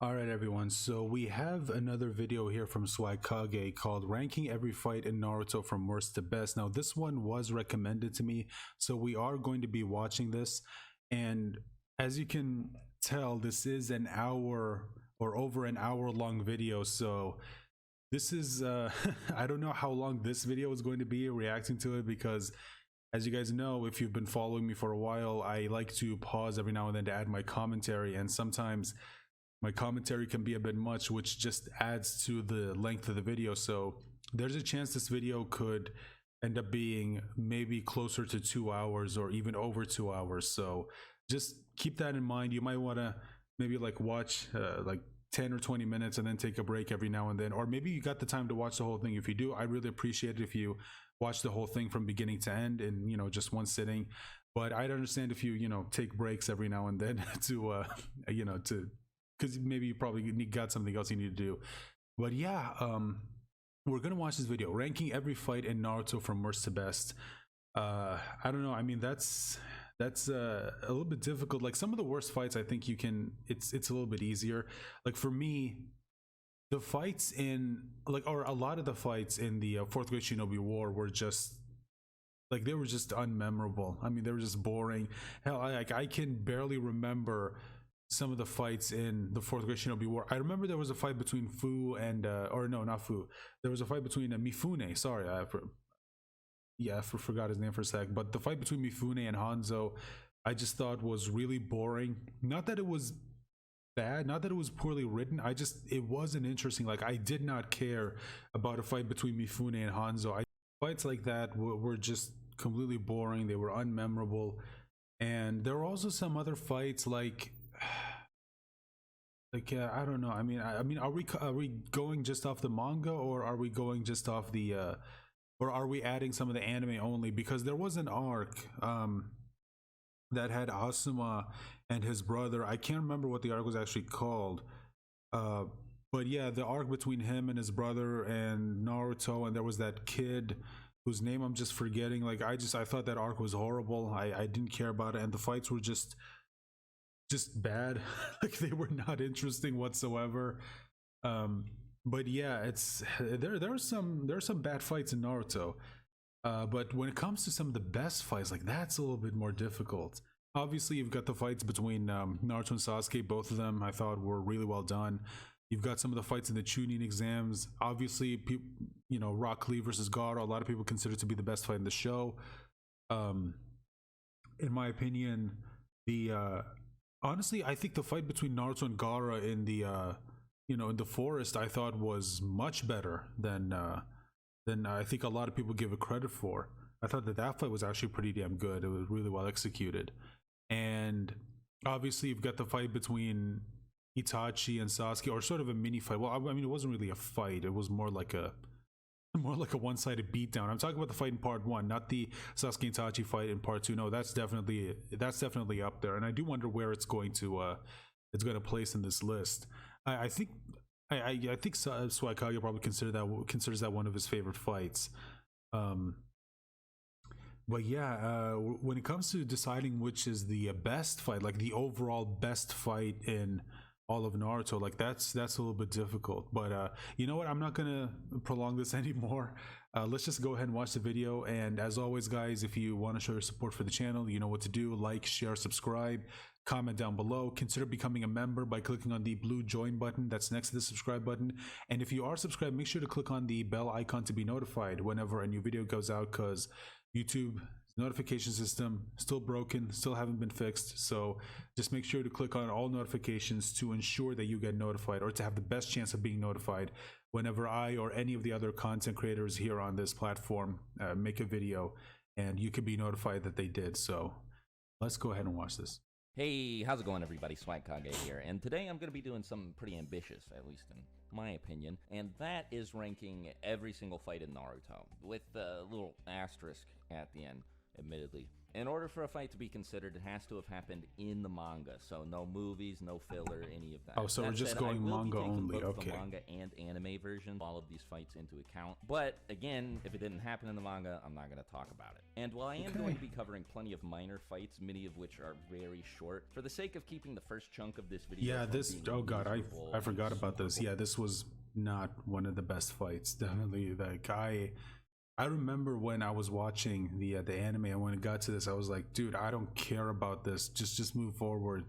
All right, everyone. So we have another video here from Kage called Ranking Every Fight in Naruto from Worst to Best. Now, this one was recommended to me, so we are going to be watching this. And as you can tell, this is an hour or over an hour long video. So this is, I don't know how long this video is going to be reacting to it because as you guys know, if you've been following me for a while, I like to pause every now and then to add my commentary, and sometimes my commentary can be a bit much, which just adds to the length of the video. So there's a chance this video could end up being maybe closer to 2 hours or even over 2 hours. So just keep that in mind. You might want to maybe like watch like 10 or 20 minutes and then take a break every now and then, or maybe you got the time to watch the whole thing. If you do, I really appreciate it if you watch the whole thing from beginning to end in just one sitting. But I'd understand if you take breaks every now and then to to because maybe you probably got something else you need to do. But yeah, we're gonna watch this video ranking every fight in Naruto from worst to best. I don't know, I mean that's a little bit difficult. Like some of the worst fights, I think you can it's a little bit easier. Like for me, the fights in or a lot of the fights in the fourth grade Shinobi War were just like they were just unmemorable. I mean, they were just boring. Hell, I can barely remember some of the fights in the fourth grade Shinobi War. I remember there was a fight between Fu and or no, not Fu. There was a fight between Mifune. Sorry, I forgot his name for a sec. But the fight between Mifune and Hanzo, I just thought was really boring. Not that it was bad, not that it was poorly written. It wasn't interesting. Like I did not care about a fight between Mifune and Hanzo. Fights like that were just completely boring. They were unmemorable. And there were also some other fights I don't know. I mean, are we going just off the manga, or are we going just off the or are we adding some of the anime only? Because there was an arc that had Asuma and his brother. I can't remember what the arc was actually called. Uh, but yeah, the arc between him and his brother and Naruto, and there was that kid whose name I'm just forgetting. Like I thought that arc was horrible. I didn't care about it, and the fights were just bad. Like they were not interesting whatsoever. But yeah, there are some bad fights in Naruto. But when it comes to some of the best fights, like that's a little bit more difficult. Obviously, you've got the fights between Naruto and Sasuke. Both of them I thought were really well done. You've got some of the fights in the Chunin exams. Obviously, Rock Lee versus Gaara, a lot of people consider it to be the best fight in the show. Um, in my opinion, the honestly, I think the fight between Naruto and Gaara in the in the forest, I thought was much better than I think a lot of people give it credit for. I thought that fight was actually pretty damn good. It was really well executed. And obviously, you've got the fight between Itachi and Sasuke, or sort of a mini fight. Well, I mean, it wasn't really a fight. It was more like a one-sided beatdown. I'm talking about the fight in part one, not the Sasuke and Itachi fight in part two. No, that's definitely up there, and I do wonder where it's going to place in this list. I think I think Suikage probably considers that one of his favorite fights. But yeah, when it comes to deciding which is the best fight, like the overall best fight in all of Naruto, like that's a little bit difficult. But you know what? I'm not gonna prolong this anymore. Let's just go ahead and watch the video. And as always, guys, if you want to show your support for the channel, you know what to do: like, share, subscribe, comment down below. Consider becoming a member by clicking on the blue join button that's next to the subscribe button. And if you are subscribed, make sure to click on the bell icon to be notified whenever a new video goes out, because YouTube notification system still broken, still haven't been fixed. So just make sure to click on all notifications to ensure that you get notified, or to have the best chance of being notified whenever I or any of the other content creators here on this platform make a video, and you can be notified that they did. So let's go ahead and watch this. Hey, how's it going, everybody? Kage here, and today I'm going to be doing something pretty ambitious, at least in my opinion, and that is ranking every single fight in Naruto, with a little asterisk at the end, admittedly. In order for a fight to be considered, it has to have happened in the manga. So no movies, no filler, any of that. Oh, so That we're just said, going I will manga be taking only. both Okay. the manga and anime version, all of these fights into account. But again, if it didn't happen in the manga, I'm not going to talk about it. And while I am going to be covering plenty of minor fights, many of which are very short, for the sake of keeping the first chunk of this video, Yeah, from this. being Oh god, miserable I and forgot about this. super Yeah, this was not one of the best fights. Definitely, like I remember when I was watching the anime, and when it got to this, I was like, dude, I don't care about this. Just move forward.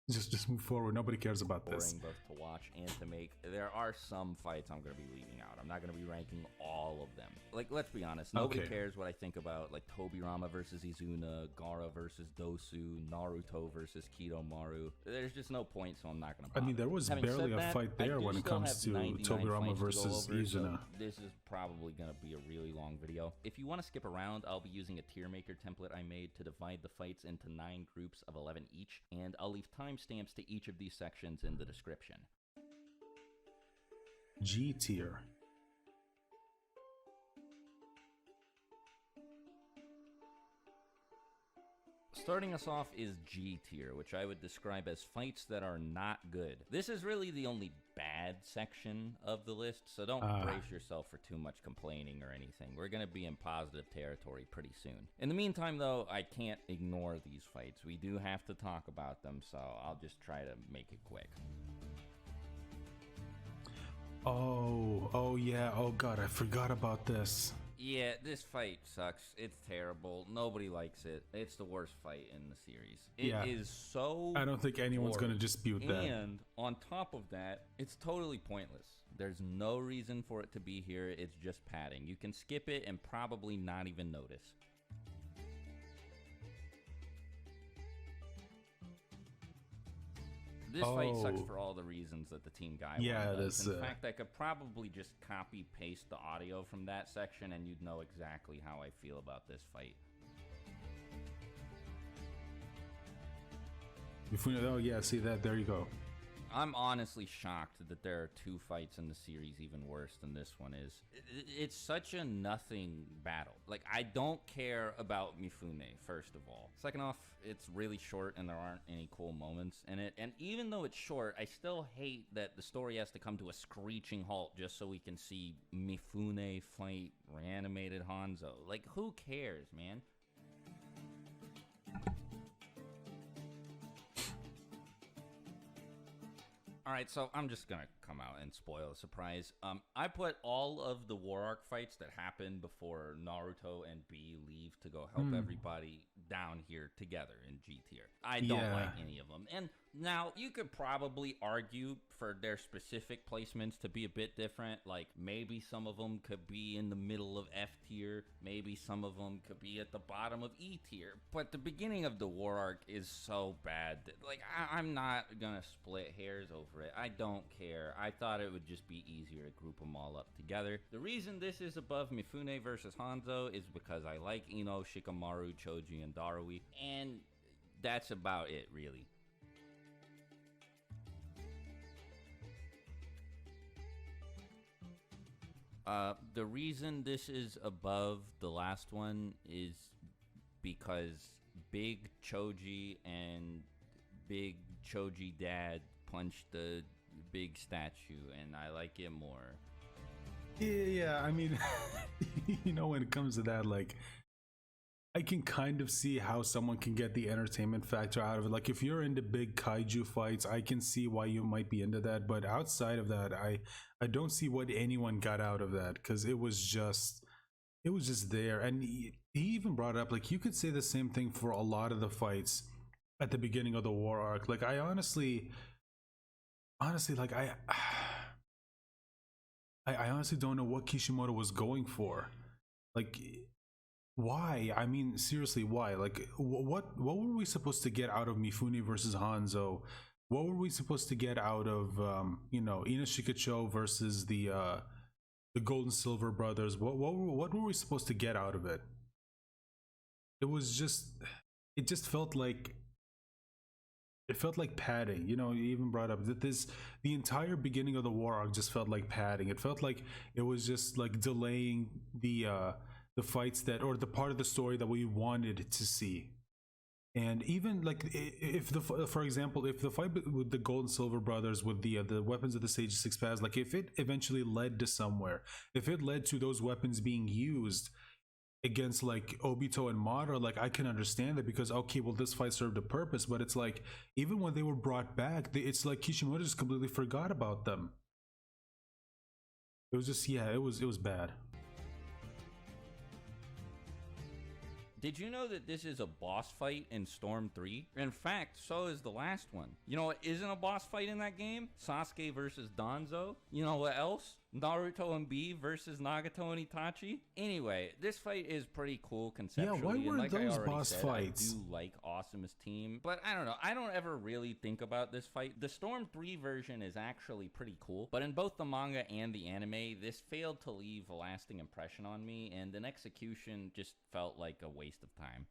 Just move forward. Nobody cares about this. boring both to watch and to make. There are some fights I'm going to be leaving out. I'm not going to be ranking all of them. Like, let's be honest, nobody cares what I think about, like, Tobirama versus Izuna, Gaara versus Dosu, Naruto versus Kidomaru. There's just no point, so I'm not going to bother. I mean, there was Having barely said a that, fight I there do when it still comes have to 99 Tobirama fights to go versus over, so Izuna. this is probably going to be a really long video. If you want to skip around, I'll be using a tier maker template I made to divide the fights into 9 groups of 11 each, and I'll leave timestamps to each of these sections in the description. G tier. Starting us off is G tier, which I would describe as fights that are not good. This is really the only bad section of the list, so don't brace yourself for too much complaining or anything. We're going to be in positive territory pretty soon. In the meantime, though, I can't ignore these fights. We do have to talk about them, so I'll just try to make it quick. Oh yeah, oh god, I forgot about this. Yeah, this fight sucks. It's terrible. Nobody likes it. It's the worst fight in the series. It is so I don't think anyone's boring. going to dispute that. And on top of that, it's totally pointless. There's no reason for it to be here. It's just padding. You can skip it and probably not even notice. This fight sucks for all the reasons that the Team Guy one does. In fact, I could probably just copy-paste the audio from that section and you'd know exactly how I feel about this fight. Oh yeah, see that? There you go. I'm honestly shocked that there are 2 fights in the series even worse than this one is. It's such a nothing battle. Like, I don't care about Mifune, first of all. Second off, it's really short and there aren't any cool moments in it. And even though it's short, I still hate that the story has to come to a screeching halt just so we can see Mifune fight reanimated Hanzo. Like, who cares, man? Alright, so I'm just gonna come out and spoil a surprise. I put all of the War Arc fights that happen before Naruto and B leave to go help everybody down here together in G tier. I don't like any of them. And now, you could probably argue for their specific placements to be a bit different. Like, maybe some of them could be in the middle of F tier. Maybe some of them could be at the bottom of E tier. But the beginning of the War Arc is so bad that, like, I'm not gonna split hairs over it. I don't care. I thought it would just be easier to group them all up together. The reason this is above Mifune versus Hanzo is because I like Ino, Shikamaru, Choji, and Darui. And that's about it, really. The reason this is above the last one is because Big Choji and Big Choji Dad punched the big statue, and I like it more. Yeah, I mean, you know, when it comes to that, like, I can kind of see how someone can get the entertainment factor out of it. Like, if you're into big kaiju fights, I can see why you might be into that. But outside of that, I don't see what anyone got out of that, because it was just there. And he even brought up, like, you could say the same thing for a lot of the fights at the beginning of the War Arc. Like, I honestly, like, I honestly don't know what Kishimoto was going for. Like, why? I mean, seriously, why? Like, what were we supposed to get out of Mifune versus Hanzo? What were we supposed to get out of you know, Ina Shikacho versus the Golden Silver brothers? What were we supposed to get out of it? It just felt like padding. You know, you even brought up that the entire beginning of the War Arc just felt like padding. It felt like it was just like delaying the fights that, or the part of the story that we wanted to see. And even like if the for example, if the fight with the Gold and Silver brothers with the weapons of the Sage of Six Paths, like if it eventually led to somewhere, if it led to those weapons being used against like Obito and Madara, like I can understand that, because okay, well this fight served a purpose. But it's like even when they were brought back, it's like Kishimoto just completely forgot about them. It was just, yeah, it was bad. Did you know that this is a boss fight in Storm 3? In fact, so is the last one. You know what isn't a boss fight in that game? Sasuke versus Danzo. You know what else? Naruto and B versus Nagato and Itachi. Anyway, this fight is pretty cool conceptually. Yeah, why were like those I boss said, fights? I do like Awesome's team, but I don't know. I don't ever really think about this fight. The Storm 3 version is actually pretty cool, but in both the manga and the anime, this failed to leave a lasting impression on me, and an execution just felt like a waste of time.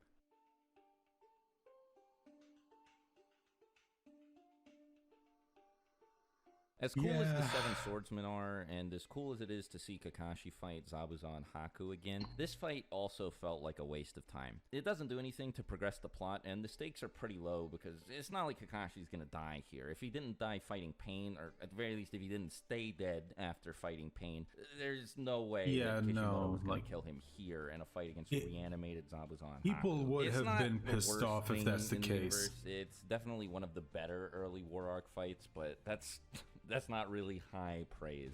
As cool as the Seven Swordsmen are, and as cool as it is to see Kakashi fight Zabuza and Haku again, this fight also felt like a waste of time. It doesn't do anything to progress the plot, and the stakes are pretty low because it's not like Kakashi's gonna die here. If he didn't die fighting Pain, or at the very least if he didn't stay dead after fighting Pain, there's no way that Kishimoto was gonna kill him here in a fight against reanimated Zabuza and Haku. People would have been pissed off if that's the case. It's definitely one of the better early War Arc fights, but that's not really high praise.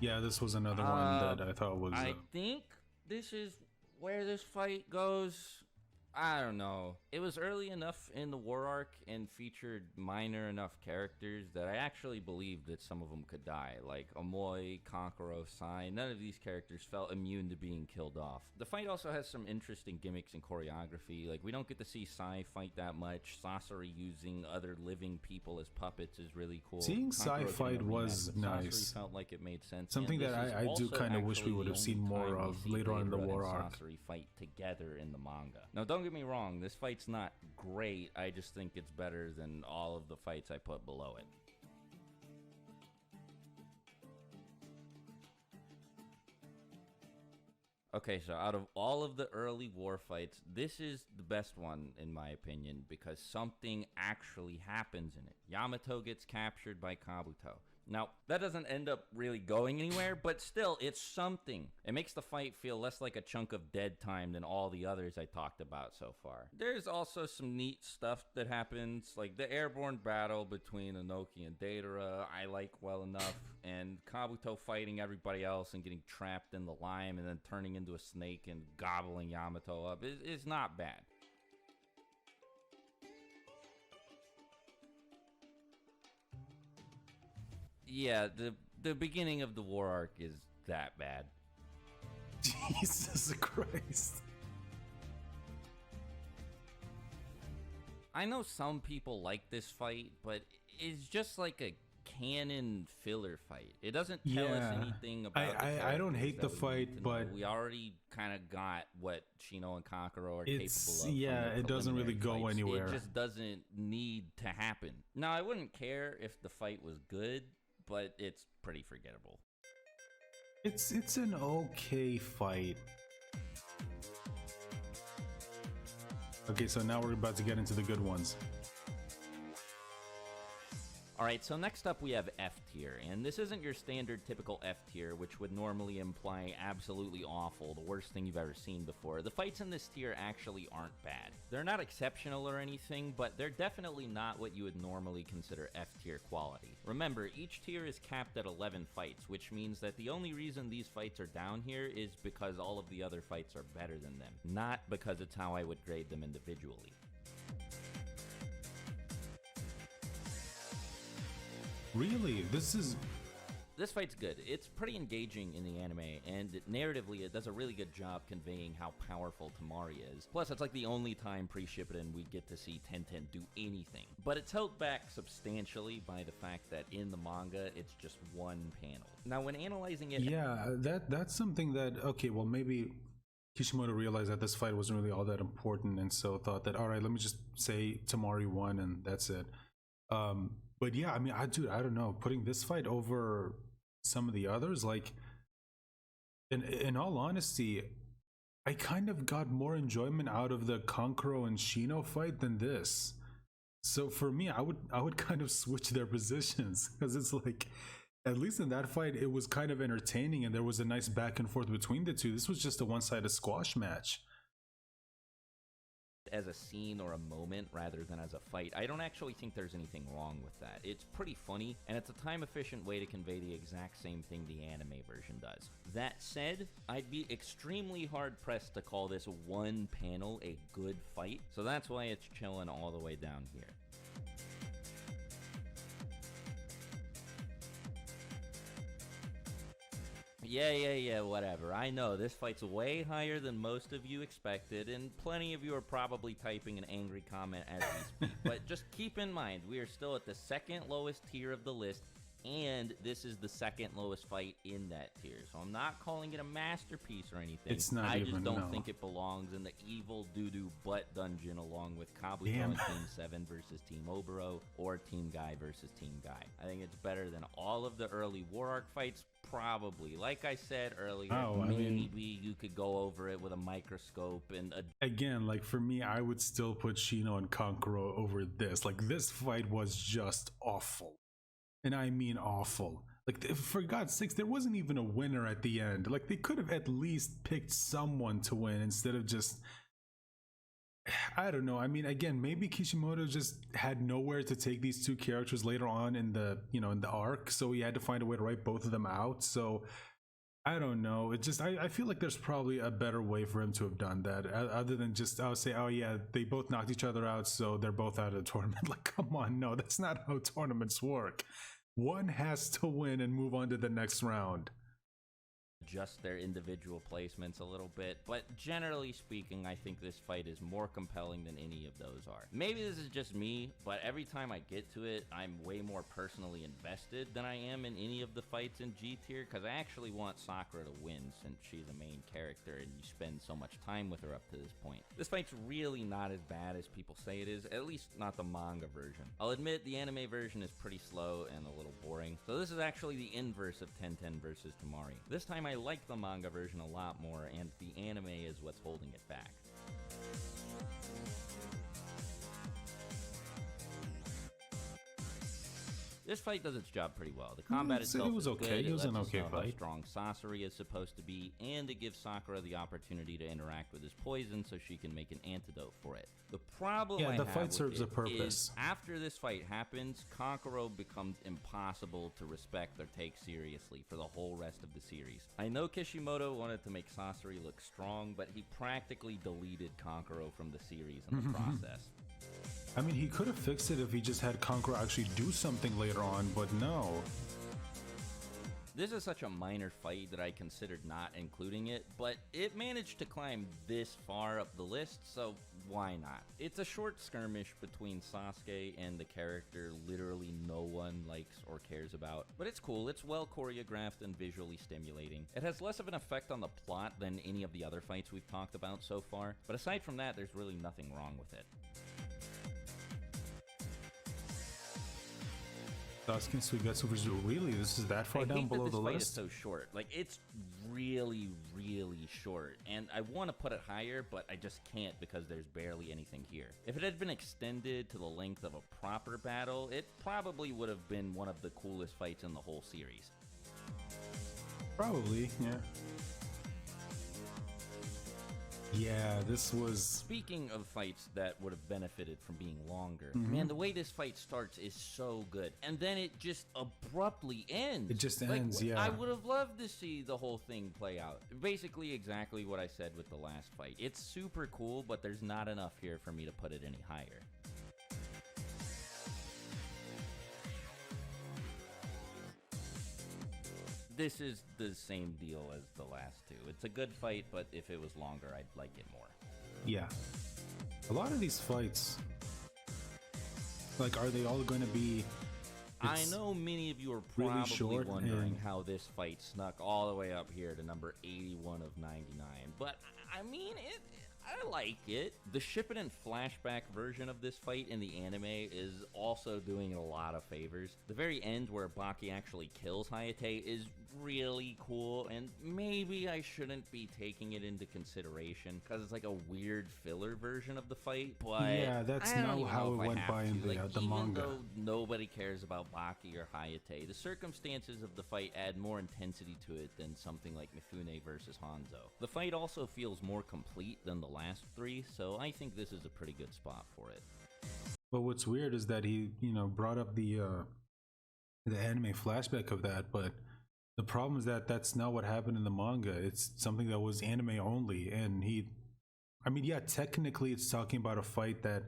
Yeah, this was another one that I thought was... I think this is where this fight goes. I don't know. It was early enough in the War Arc and featured minor enough characters that I actually believed that some of them could die. Like Amoy, Kankuro, Sai. None of these characters felt immune to being killed off. The fight also has some interesting gimmicks and choreography. Like, we don't get to see Sai fight that much. Sasori using other living people as puppets is really cool. Seeing Sai fight was nice. Sasori felt like it made sense. Something that I do kind of wish we would have seen more of later on in the War Arc. Sasori fight together in the manga. Now, don't get me wrong, this fight's not great. I just think it's better than all of the fights I put below it. Okay, so out of all of the early war fights, this is the best one in my opinion because something actually happens in it. Yamato gets captured by Kabuto. Now, that doesn't end up really going anywhere, but still, it's something. It makes the fight feel less like a chunk of dead time than all the others I talked about so far. There's also some neat stuff that happens, like the airborne battle between Inoki and Deidara, I like well enough, and Kabuto fighting everybody else and getting trapped in the lime and then turning into a snake and gobbling Yamato up is not bad. Yeah, the beginning of the War Arc is that bad. Jesus Christ. I know some people like this fight, but it's just like a canon filler fight. It doesn't tell us anything about I don't hate the fight, but we already kind of got what Shino and Kankuro are capable of. Yeah, it doesn't really go anywhere. It just doesn't need to happen. Now, I wouldn't care if the fight was good, but it's pretty forgettable. It's an okay fight. Okay, so now we're about to get into the good ones. Alright, so next up we have F tier, and this isn't your standard typical F tier, which would normally imply absolutely awful, the worst thing you've ever seen before. The fights in this tier actually aren't bad. They're not exceptional or anything, but they're definitely not what you would normally consider F tier quality. Remember, each tier is capped at 11 fights, which means that the only reason these fights are down here is because all of the other fights are better than them, not because it's how I would grade them individually. Really? This fight's good. It's pretty engaging in the anime, and narratively it does a really good job conveying how powerful Tamari is. Plus, it's like the only time pre-Shippuden we get to see Tenten do anything. But it's held back substantially by the fact that in the manga, it's just one panel. Now, when analyzing it... Yeah, that's something that, okay, well, maybe Kishimoto realized that this fight wasn't really all that important, and so thought that, alright, let me just say Tamari won, and that's it. But yeah, I mean, I don't know, putting this fight over some of the others, like, In all honesty, I kind of got more enjoyment out of the Kankuro and Shino fight than this. So for me, I would kind of switch their positions because it's like, at least in that fight, it was kind of entertaining and there was a nice back and forth between the two. This was just a one-sided squash match. As a scene or a moment rather than as a fight. I don't actually think there's anything wrong with that. It's pretty funny, and it's a time-efficient way to convey the exact same thing the anime version does. That said, I'd be extremely hard-pressed to call this one panel a good fight, so that's why it's chilling all the way down here. Yeah, whatever. I know, this fight's way higher than most of you expected, and plenty of you are probably typing an angry comment as we speak. But just keep in mind, we are still at the second lowest tier of the list, and this is the second lowest fight in that tier. So I'm not calling it a masterpiece or anything. It's not I even, just don't no. think it belongs in the evil doo-doo butt dungeon along with Kabuto and Team 7 versus Team Obero, or Team Guy versus Team Guy. I think it's better than all of the early War Arc fights, probably. Like I said earlier, maybe you could go over it with a microscope and again, like for me, I would still put Shino and Kankuro over this. Like this fight was just awful. And I mean awful. Like, for God's sakes, there wasn't even a winner at the end. Like, they could have at least picked someone to win instead of just, I don't know. I mean, again, maybe Kishimoto just had nowhere to take these two characters later on in the, in the arc, so he had to find a way to write both of them out. So I don't know. It just, I feel like there's probably a better way for him to have done that, other than just, I would say, oh yeah, they both knocked each other out, so they're both out of the tournament. Like, come on, no, that's not how tournaments work. One has to win and move on to the next round. adjust their individual placements a little bit, but generally speaking, I think this fight is more compelling than any of those are. Maybe this is just me, but every time I get to it, I'm way more personally invested than I am in any of the fights in G tier, because I actually want Sakura to win since she's a main character and you spend so much time with her up to this point. This fight's really not as bad as people say it is, at least not the manga version. I'll admit the anime version is pretty slow and a little boring, so this is actually the inverse of 10-10 versus Tamari. This time I like the manga version a lot more, and the anime is what's holding it back. This fight does its job pretty well. The combat itself was okay. good. It was an lets us okay know how fight. strong Sasori is supposed to be, and it gives Sakura the opportunity to interact with his poison so she can make an antidote for it. The problem I the have fight with serves it a purpose. is after this fight happens, Kankuro becomes impossible to respect or take seriously for the whole rest of the series. I know Kishimoto wanted to make Sasori look strong, but he practically deleted Kankuro from the series in the process. I mean, he could have fixed it if he just had Kankuro actually do something later on, but no. This is such a minor fight that I considered not including it, but it managed to climb this far up the list, so why not? It's a short skirmish between Sasuke and the character literally no one likes or cares about, but it's cool. It's well choreographed and visually stimulating. It has less of an effect on the plot than any of the other fights we've talked about so far, but aside from that, there's really nothing wrong with it. Sasuke and Suigetsu versus really? This is that far down below the I hate that this fight is list? so short. Like, it's really, really short. And I want to put it higher, but I just can't because there's barely anything here. If it had been extended to the length of a proper battle, it probably would have been one of the coolest fights in the whole series. Probably, yeah. Yeah, this was... Speaking of fights that would have benefited from being longer, man, the way this fight starts is so good. And then it just abruptly ends. It just ends, yeah. I would have loved to see the whole thing play out. Basically exactly what I said with the last fight. It's super cool, but there's not enough here for me to put it any higher. This is the same deal as the last two. It's a good fight, but if it was longer, I'd like it more. Yeah. A lot of these fights, like, are they all going to be... I know many of you are really probably short wondering and- how this fight snuck all the way up here to number 81 of 99, but I mean, I like it. The Shippuden flashback version of this fight in the anime is also doing a lot of favors. The very end where Baki actually kills Hayate is really cool, and maybe I shouldn't be taking it into consideration because it's like a weird filler version of the fight, but yeah, that's not how it went by in the even manga. though nobody cares about Baki or Hayate, the circumstances of the fight add more intensity to it than something like Mifune versus Hanzo. The fight also feels more complete than the last three, so I think this is a pretty good spot for it. But what's weird is that he, brought up the anime flashback of that, but the problem is that that's not what happened in the manga. It's something that was anime only, and yeah, technically it's talking about a fight that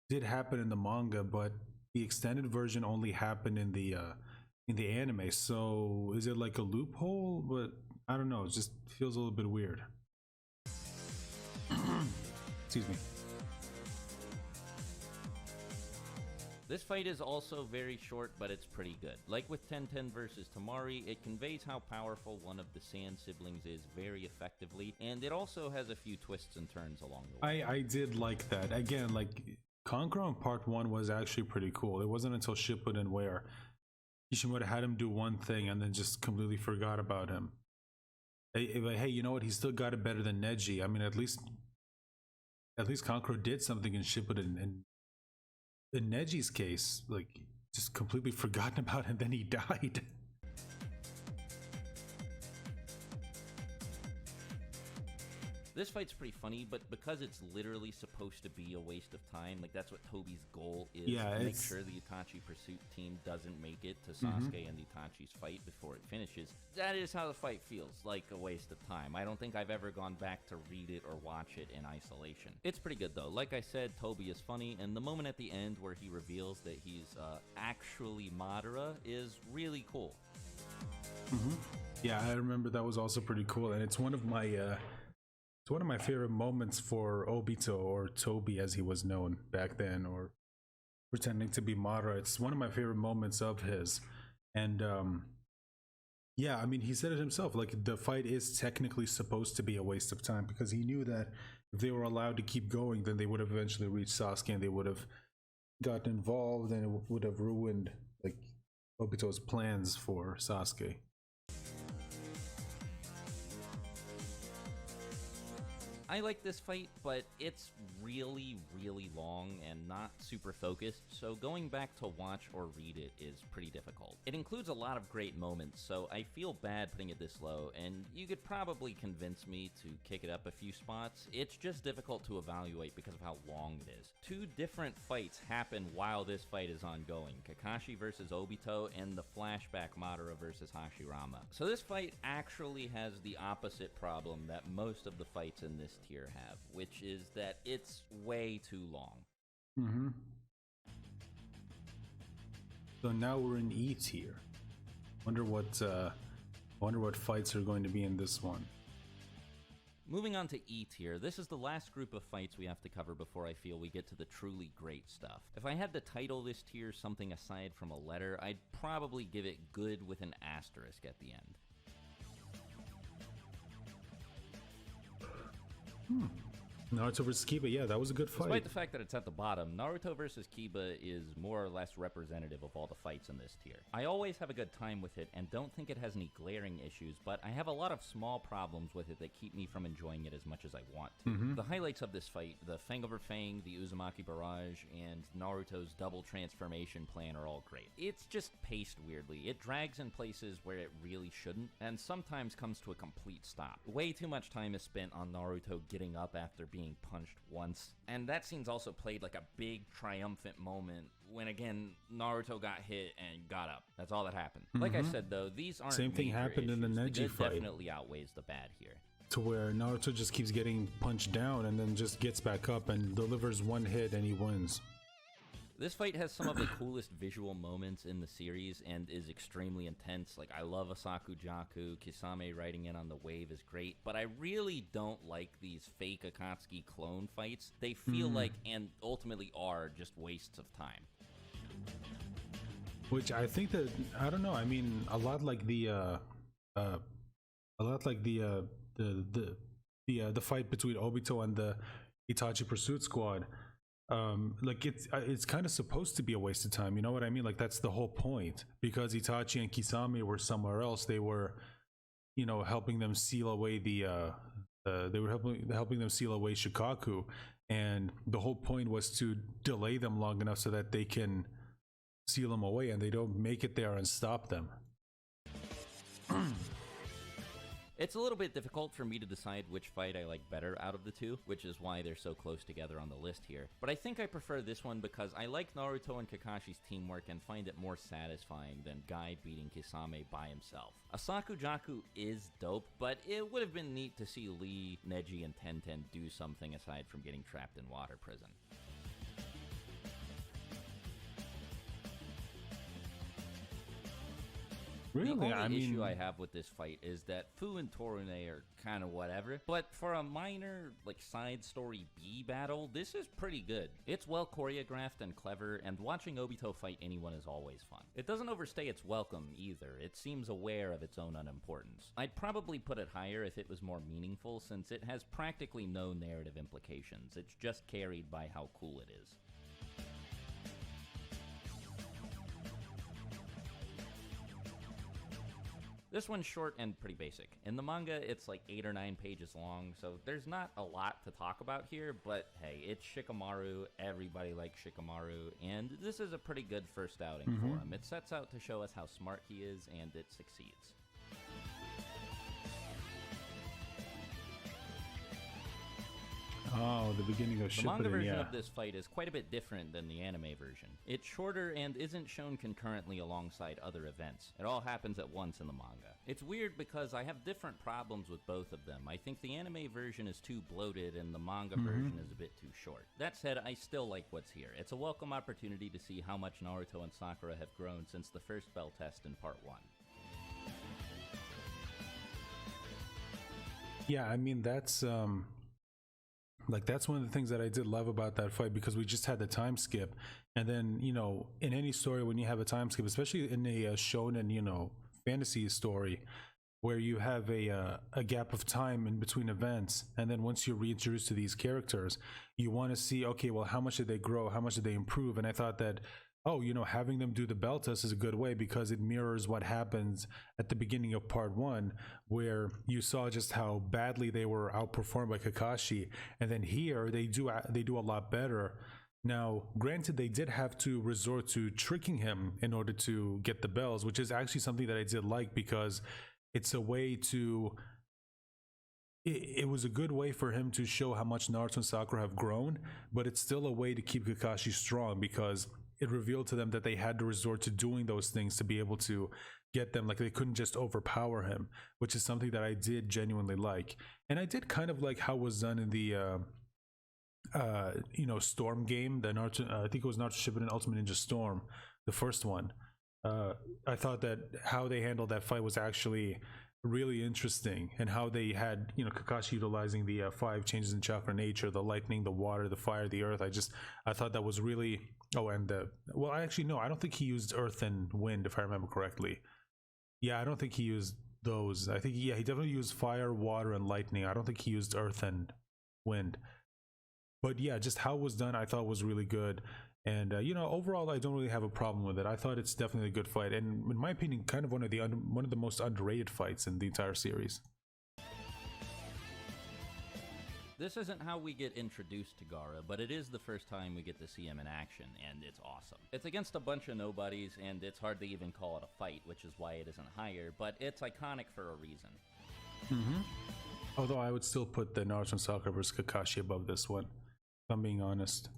did happen in the manga, but the extended version only happened in the anime. So is it like a loophole? But I don't know. It just feels a little bit weird. Excuse me. This fight is also very short, but it's pretty good. Like with Tenten versus Tamari, it conveys how powerful one of the Sand siblings is very effectively, and it also has a few twists and turns along the way. I did like that. Again, like Kankuro in part 1 was actually pretty cool. It wasn't until Shippuden where Kishimoto had him do one thing and then just completely forgot about him. Hey, you know what? He still got it better than Neji. I mean, at least Kankuro did something in Shippuden, and in Neji's case, like, just completely forgotten about him, then he died. This fight's pretty funny, but because it's literally supposed to be a waste of time, like that's what Toby's goal is, Yeah, to make sure the Itachi Pursuit team doesn't make it to Sasuke and Itachi's fight before it finishes. That is how the fight feels, like a waste of time. I don't think I've ever gone back to read it or watch it in isolation. It's pretty good though. Like I said, Toby is funny, and the moment at the end where he reveals that he's actually Madara is really cool. Yeah, I remember that was also pretty cool, and it's one of my favorite moments for Obito, or Toby as he was known back then, or pretending to be Madara. It's one of my favorite moments of his. And yeah, I mean, he said it himself, like the fight is technically supposed to be a waste of time, because he knew that if they were allowed to keep going, then they would have eventually reached Sasuke and they would have gotten involved, and it would have ruined like Obito's plans for Sasuke. I like this fight, but it's really, really long and not super focused, so going back to watch or read it is pretty difficult. It includes a lot of great moments, so I feel bad putting it this low, and you could probably convince me to kick it up a few spots. It's just difficult to evaluate because of how long it is. Two different fights happen while this fight is ongoing, Kakashi versus Obito and the flashback Madara versus Hashirama. So this fight actually has the opposite problem that most of the fights in this tier have, which is that it's way too long. So now we're in E tier. Wonder what fights are going to be in this one. Moving on to E tier, this is the last group of fights we have to cover before I feel we get to the truly great stuff. If I had to title this tier something aside from a letter, I'd probably give it good with an asterisk at the end. Naruto vs. Kiba, yeah, that was a good fight. Despite the fact that it's at the bottom, Naruto vs. Kiba is more or less representative of all the fights in this tier. I always have a good time with it and don't think it has any glaring issues, but I have a lot of small problems with it that keep me from enjoying it as much as I want to. The highlights of this fight, the Fang over Fang, the Uzumaki Barrage, and Naruto's double transformation plan are all great. It's just paced weirdly. It drags in places where it really shouldn't, and sometimes comes to a complete stop. Way too much time is spent on Naruto getting up after being punched once, and that scene's also played like a big triumphant moment when again Naruto got hit and got up. That's all that happened. Like I said though, these aren't same thing major happened issues. in the Neji good fight. Definitely outweighs the bad here. To where Naruto just keeps getting punched down and then just gets back up and delivers one hit and he wins. This fight has some of the coolest visual moments in the series and is extremely intense. Like, I love Asaku Jaku, Kisame riding in on the wave is great, but I really don't like these fake Akatsuki clone fights. They feel like, and ultimately are, just wastes of time. Which I think that, I don't know, I mean, a lot like the fight between Obito and the Itachi Pursuit Squad. Like it's kind of supposed to be a waste of time. You know what I mean? Like that's the whole point. Because Itachi and Kisame were somewhere else. They were, you know, helping them seal away they were helping them seal away Shikaku, and the whole point was to delay them long enough so that they can seal them away and they don't make it there and stop them. It's a little bit difficult for me to decide which fight I like better out of the two, which is why they're so close together on the list here. But I think I prefer this one because I like Naruto and Kakashi's teamwork and find it more satisfying than Guy beating Kisame by himself. Asakujaku is dope, but it would have been neat to see Lee, Neji, and Tenten do something aside from getting trapped in water prison. Really? The only issue I have with this fight is that Fu and Torune are kind of whatever, but for a minor, like, side story B battle, this is pretty good. It's well choreographed and clever, and watching Obito fight anyone is always fun. It doesn't overstay its welcome either. It seems aware of its own unimportance. I'd probably put it higher if it was more meaningful, since it has practically no narrative implications. It's just carried by how cool it is. This one's short and pretty basic. In the manga, it's like 8 or 9 pages long, so there's not a lot to talk about here, but hey, it's Shikamaru, everybody likes Shikamaru, and this is a pretty good first outing for him. It sets out to show us how smart he is, and it succeeds. Oh, the beginning of Shippuden, The manga version yeah. of this fight is quite a bit different than the anime version. It's shorter and isn't shown concurrently alongside other events. It all happens at once in the manga. It's weird because I have different problems with both of them. I think the anime version is too bloated and the manga version is a bit too short. That said, I still like what's here. It's a welcome opportunity to see how much Naruto and Sakura have grown since the first bell test in part 1. Yeah, I mean that's like that's one of the things that I did love about that fight, because we just had the time skip, and then, you know, in any story when you have a time skip, especially in a shonen, you know, fantasy story where you have a gap of time in between events, and then once you're reintroduced to these characters, you want to see, okay, well, how much did they grow, how much did they improve? And I thought that, oh, you know, having them do the bell test is a good way, because it mirrors what happens at the beginning of part 1, where you saw just how badly they were outperformed by Kakashi, and then here they do a lot better. Now, granted, they did have to resort to tricking him in order to get the bells, which is actually something that I did like, because it's a way to it was a good way for him to show how much Naruto and Sakura have grown, but it's still a way to keep Kakashi strong, because it revealed to them that they had to resort to doing those things to be able to get them. Like, they couldn't just overpower him, which is something that I did genuinely like. And I did kind of like how it was done in the you know, Storm game, the Naruto, I think it was Naruto Shippuden Ultimate Ninja Storm, the first one. I thought that how they handled that fight was actually really interesting, and how they had, you know, Kakashi utilizing the 5 changes in chakra nature, the lightning, the water, the fire, the earth. I thought that was really, oh, and well, actually no, I don't think he used earth and wind, if I remember correctly. Yeah, I don't think he used those. I think, yeah, he definitely used fire, water, and lightning. I don't think he used earth and wind. But yeah, just how it was done, I thought was really good. And you know, overall, I don't really have a problem with it. I thought it's definitely a good fight, and in my opinion, kind of one of the most underrated fights in the entire series. This isn't how we get introduced to Gaara, but it is the first time we get to see him in action, and it's awesome. It's against a bunch of nobodies, and it's hard to even call it a fight, which is why it isn't higher, but it's iconic for a reason. Although I would still put the Naruto and Sakura vs Kakashi above this one, if I'm being honest.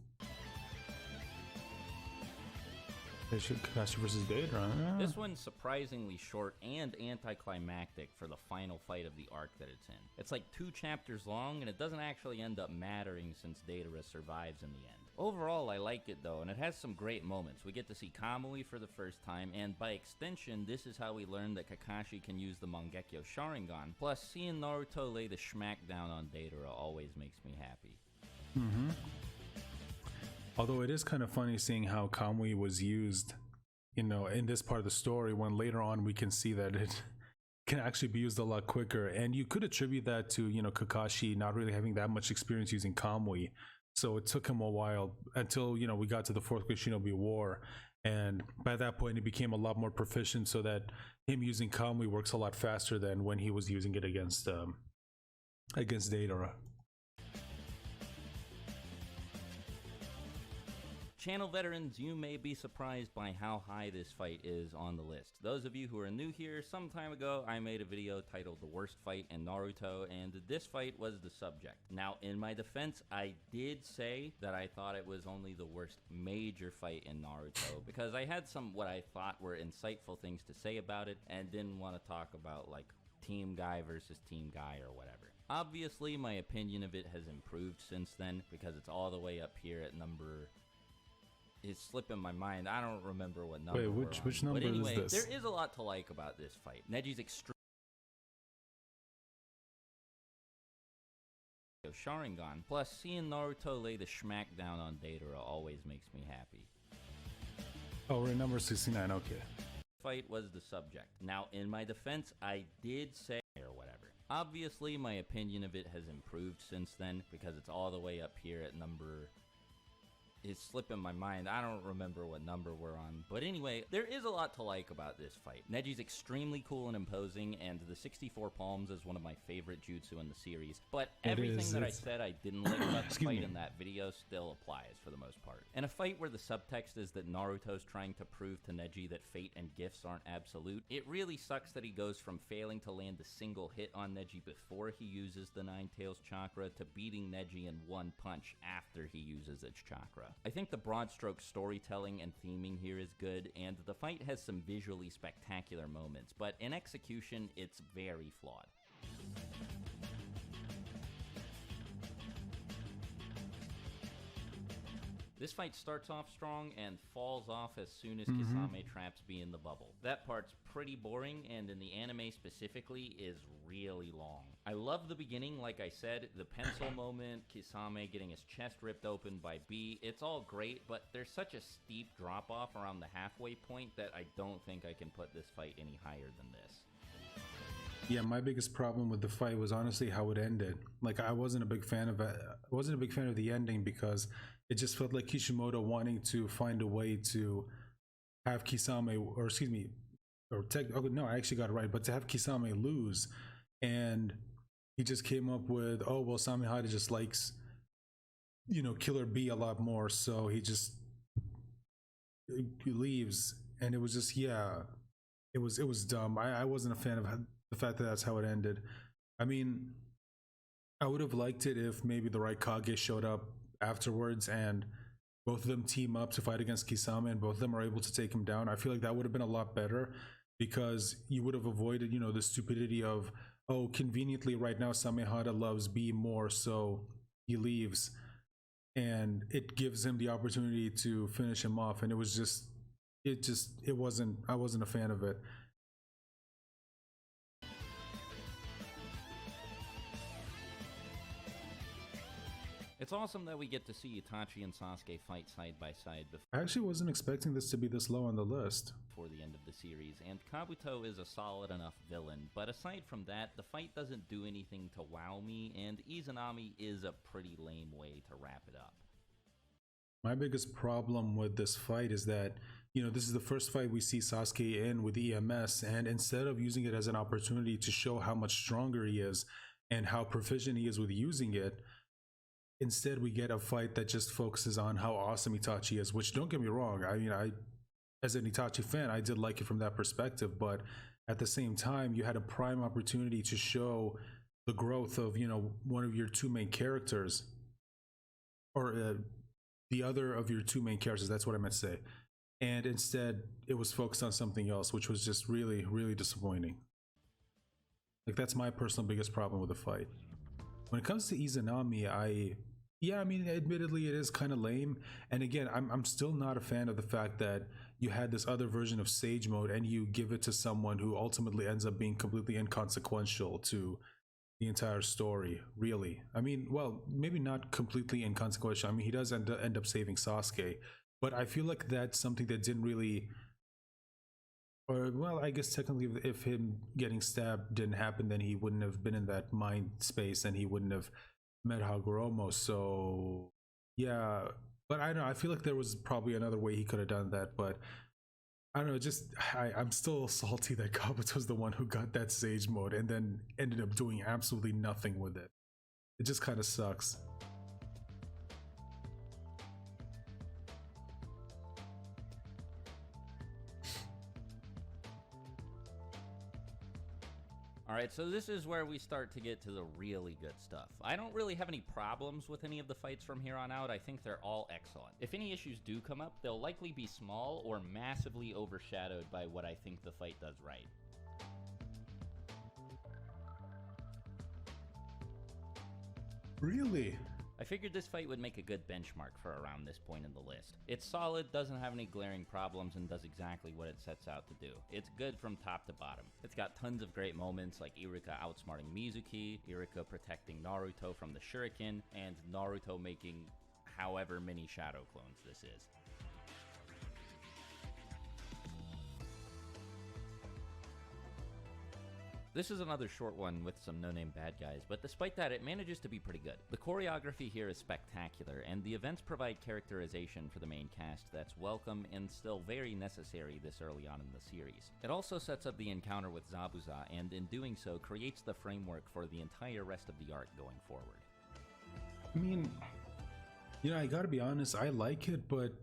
Kakashi versus Deidara. This one's surprisingly short and anticlimactic for the final fight of the arc that it's in. It's like 2 chapters long, and it doesn't actually end up mattering since Deidara survives in the end. Overall, I like it though, and it has some great moments. We get to see Kamui for the first time, and by extension, this is how we learn that Kakashi can use the Mangekyo Sharingan. Plus, seeing Naruto lay the schmack down on Deidara always makes me happy. Although it is kind of funny seeing how Kamui was used, you know, in this part of the story, when later on we can see that can actually be used a lot quicker. And you could attribute that to, Kakashi not really having that much experience using Kamui. So it took him a while until, we got to the fourth grade Shinobi War. And by that point, he became a lot more proficient, so that him using Kamui works a lot faster than when he was using it against Deidara. Channel veterans, you may be surprised by how high this fight is on the list. Those of you who are new here, some time ago I made a video titled The Worst Fight in Naruto, and this fight was the subject. Now, in my defense, I did say that I thought it was only the worst major fight in Naruto, because I had some what I thought were insightful things to say about it, and didn't want to talk about like team guy versus team guy or whatever. Obviously, my opinion of it has improved since then, because it's all the way up here at number... It's slipping my mind. I don't remember what number. Wait, which number but anyway, is this? There is a lot to like about this fight. Neji's extreme Sharingan. Plus, seeing Naruto lay the schmack down on Deidara always makes me happy. Oh, we're at number 69. Okay. Fight was the subject. Now, in my defense, I did say or whatever. Obviously, my opinion of it has improved since then, because it's all the way up here at number... It's slipping my mind. I don't remember what number we're on. But anyway, there is a lot to like about this fight. Neji's extremely cool and imposing, and the 64 palms is one of my favorite jutsu in the series. But everything that I said I didn't like about the fight in that video still applies for the most part. In a fight where the subtext is that Naruto's trying to prove to Neji that fate and gifts aren't absolute, it really sucks that he goes from failing to land a single hit on Neji before he uses the Nine Tails chakra to beating Neji in one punch after he uses its chakra. I think the broad stroke storytelling and theming here is good, and the fight has some visually spectacular moments, but in execution, it's very flawed. This fight starts off strong and falls off as soon as Kisame traps B in the bubble. That part's pretty boring, and in the anime specifically is really long. I love the beginning, like I said, the pencil moment, Kisame getting his chest ripped open by B. It's all great, but there's such a steep drop-off around the halfway point that I don't think I can put this fight any higher than this. Yeah, my biggest problem with the fight was honestly how it ended. Like, I wasn't a big fan of it. I wasn't a big fan of the ending because it just felt like Kishimoto wanting to find a way to have Kisame, or excuse me, no, I actually got it right, but to have Kisame lose, and he just came up with, oh well, Samehada just likes, Killer B a lot more, so he leaves, and it was just, yeah, it was dumb. I wasn't a fan of the fact that that's how it ended. I mean, I would have liked it if maybe the right Kage showed up afterwards and both of them team up to fight against Kisame and both of them are able to take him down. I feel like that would have been a lot better, because you would have avoided, the stupidity of, oh, conveniently right now Samehada loves B more, so he leaves, and it gives him the opportunity to finish him off, and it wasn't, I wasn't a fan of it. It's awesome that we get to see Itachi and Sasuke fight side by side I actually wasn't expecting this to be this low on the list before the end of the series, and Kabuto is a solid enough villain, but aside from that, the fight doesn't do anything to wow me, and Izanami is a pretty lame way to wrap it up. My biggest problem with this fight is that, this is the first fight we see Sasuke in with EMS, and instead of using it as an opportunity to show how much stronger he is and how proficient he is with using it, instead we get a fight that just focuses on how awesome Itachi is, which, don't get me wrong, I as an Itachi fan, I did like it from that perspective, but at the same time, you had a prime opportunity to show the growth of, one of your two main characters, or the other of your two main characters, that's what I meant to say, and instead it was focused on something else, which was just really, really disappointing. Like, that's my personal biggest problem with the fight. When it comes to Izanami, admittedly it is kind of lame, and again, I'm still not a fan of the fact that you had this other version of Sage Mode and you give it to someone who ultimately ends up being completely inconsequential to the entire story, really. I mean, well, maybe not completely inconsequential. I mean, he does end up saving Sasuke, but I feel like that's something that didn't really Or well, I guess technically, if him getting stabbed didn't happen, then he wouldn't have been in that mind space, and he wouldn't have met Hagoromo. So yeah, but I don't know. I feel like there was probably another way he could have done that, but I don't know. Just I'm still salty that Kabuto's the one who got that Sage mode and then ended up doing absolutely nothing with it. It just kind of sucks. Alright, so this is where we start to get to the really good stuff. I don't really have any problems with any of the fights from here on out. I think they're all excellent. If any issues do come up, they'll likely be small or massively overshadowed by what I think the fight does right. Really? I figured this fight would make a good benchmark for around this point in the list. It's solid, doesn't have any glaring problems, and does exactly what it sets out to do. It's good from top to bottom. It's got tons of great moments like Irika outsmarting Mizuki, Irika protecting Naruto from the shuriken, and Naruto making however many shadow clones this is. This is another short one with some no-name bad guys, but despite that, it manages to be pretty good. The choreography here is spectacular, and the events provide characterization for the main cast that's welcome and still very necessary this early on in the series. It also sets up the encounter with Zabuza, and in doing so, creates the framework for the entire rest of the arc going forward. I mean, you know, I gotta be honest, I like it, but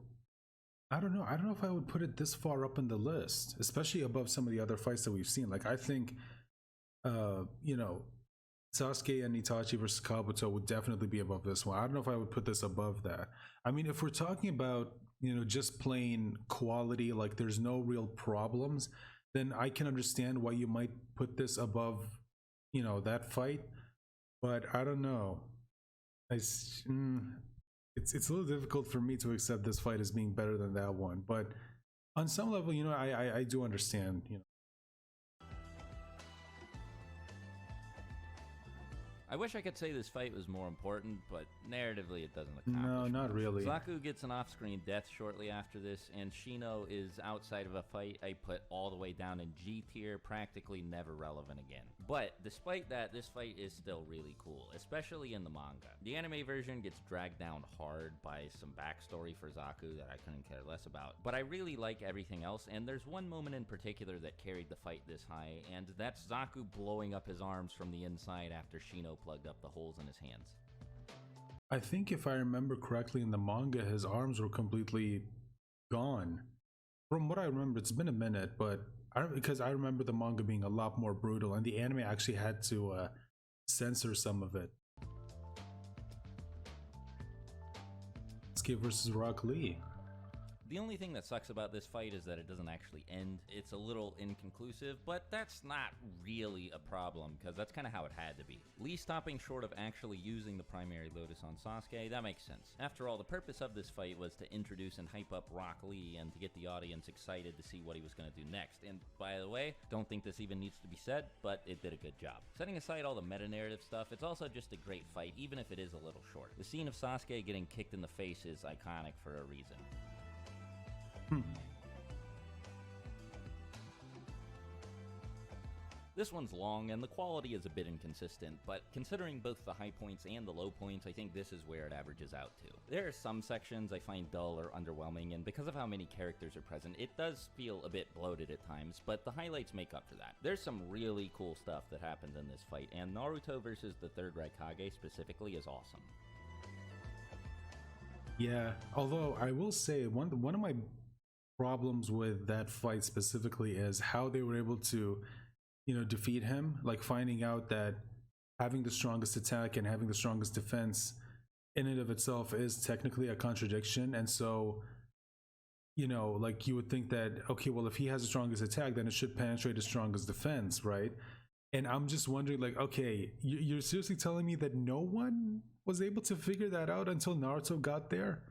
I don't know. I don't know if I would put it this far up in the list, especially above some of the other fights that we've seen. Like, I think you know, Sasuke and Itachi versus Kabuto would definitely be above this one. I don't know if I would put this above that. I mean, if we're talking about, you know, just plain quality, like there's no real problems, then I can understand why you might put this above, you know, that fight. But I don't know. It's a little difficult for me to accept this fight as being better than that one. But on some level, you know, I do understand, you know. I wish I could say this fight was more important, but narratively it doesn't accomplish. No, not really. Zaku gets an off-screen death shortly after this, and Shino is outside of a fight I put all the way down in G tier, practically never relevant again. But despite that, this fight is still really cool, especially in the manga. The anime version gets dragged down hard by some backstory for Zaku that I couldn't care less about, but I really like everything else, and there's one moment in particular that carried the fight this high, and that's Zaku blowing up his arms from the inside after Shino plugged up the holes in his hands. I think if I remember correctly in the manga, his arms were completely gone. From what I remember, it's been a minute, but because I remember the manga being a lot more brutal, and the anime actually had to censor some of it. Sasuke versus Rock Lee. The only thing that sucks about this fight is that it doesn't actually end. It's a little inconclusive, but that's not really a problem, because that's kind of how it had to be. Lee stopping short of actually using the primary Lotus on Sasuke, that makes sense. After all, the purpose of this fight was to introduce and hype up Rock Lee and to get the audience excited to see what he was going to do next. And by the way, don't think this even needs to be said, but it did a good job. Setting aside all the meta-narrative stuff, it's also just a great fight, even if it is a little short. The scene of Sasuke getting kicked in the face is iconic for a reason. This one's long, and the quality is a bit inconsistent, but considering both the high points and the low points, I think this is where it averages out to. There are some sections I find dull or underwhelming, and because of how many characters are present, it does feel a bit bloated at times, but the highlights make up for that. There's some really cool stuff that happens in this fight, and Naruto versus the third Raikage specifically is awesome. Yeah, although I will say one of my problems with that fight specifically is how they were able to, you know, defeat him. Like finding out that having the strongest attack and having the strongest defense in and of itself is technically a contradiction. And so, you know, like you would think that, okay, well, if he has the strongest attack, then it should penetrate the strongest defense, right? And I'm just wondering, like, okay, you're seriously telling me that no one was able to figure that out until Naruto got there?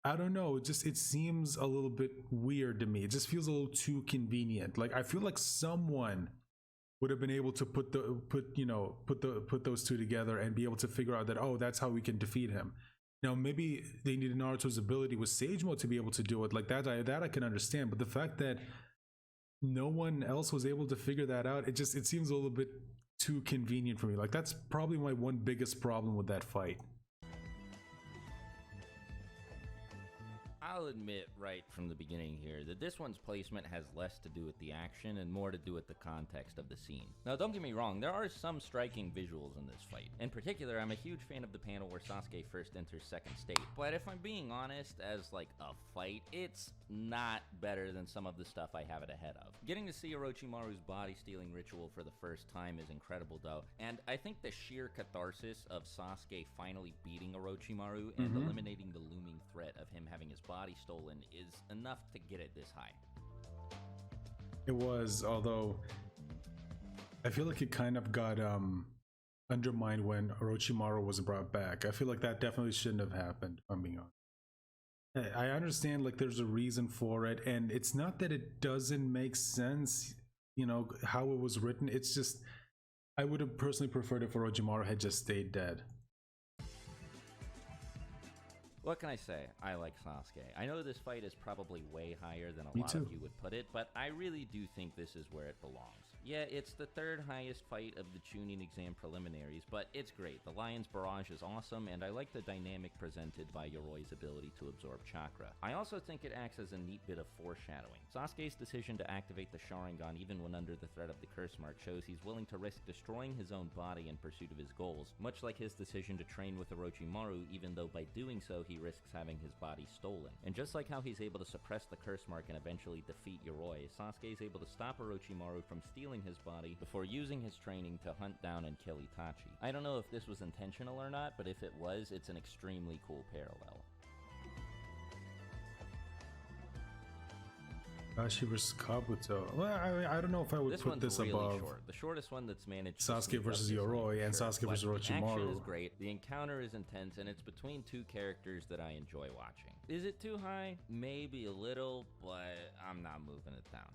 I don't know. It seems a little bit weird to me. It just feels a little too convenient. Like I feel like someone would have been able to put those two together and be able to figure out that, oh, that's how we can defeat him. Now maybe they needed Naruto's ability with Sage Mode to be able to do it. Like that I can understand. But the fact that no one else was able to figure that out. It seems a little bit too convenient for me. Like that's probably my one biggest problem with that fight. I'll admit right from the beginning here that this one's placement has less to do with the action and more to do with the context of the scene. Now, don't get me wrong, there are some striking visuals in this fight. In particular, I'm a huge fan of the panel where Sasuke first enters second state, but if I'm being honest, as like a fight, it's not better than some of the stuff I have it ahead of. Getting to see Orochimaru's body-stealing ritual for the first time is incredible though, and I think the sheer catharsis of Sasuke finally beating Orochimaru and eliminating the looming threat of him having his body stolen is enough to get it this high. It was, although I feel like it kind of got undermined when Orochimaru was brought back. I feel like that definitely shouldn't have happened, if I'm being honest. I understand like there's a reason for it, and it's not that it doesn't make sense, you know, how it was written. It's just I would have personally preferred if Orochimaru had just stayed dead. What can I say? I like Sasuke. I know this fight is probably way higher than a lot of you would put it, but I really do think this is where it belongs. Yeah, it's the third highest fight of the Chunin exam preliminaries, but it's great. The Lion's Barrage is awesome, and I like the dynamic presented by Yoroi's ability to absorb chakra. I also think it acts as a neat bit of foreshadowing. Sasuke's decision to activate the Sharingan even when under the threat of the curse mark shows he's willing to risk destroying his own body in pursuit of his goals, much like his decision to train with Orochimaru, even though by doing so he risks having his body stolen. And just like how he's able to suppress the curse mark and eventually defeat Yoroi, Sasuke is able to stop Orochimaru from stealing his body before using his training to hunt down and kill Itachi. I don't know if this was intentional or not, but if it was, it's an extremely cool parallel. Kakashi versus Kabuto. Well, I don't know if I would put this really above short. The shortest one that's managed Sasuke versus Yoroi and Sasuke versus Orochimaru. The action is great, the encounter is intense, and it's between two characters that I enjoy watching. Is it too high? Maybe a little, but I'm not moving it down.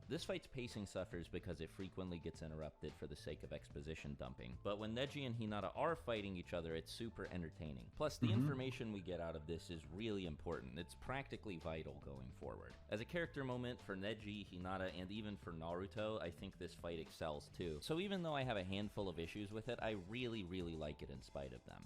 This fight's pacing suffers because it frequently gets interrupted for the sake of exposition dumping, but when Neji and Hinata are fighting each other, it's super entertaining. Plus, the information we get out of this is really important. It's practically vital going forward. As a character moment for Neji, Hinata, and even for Naruto, I think this fight excels too. So even though I have a handful of issues with it, I really like it in spite of them.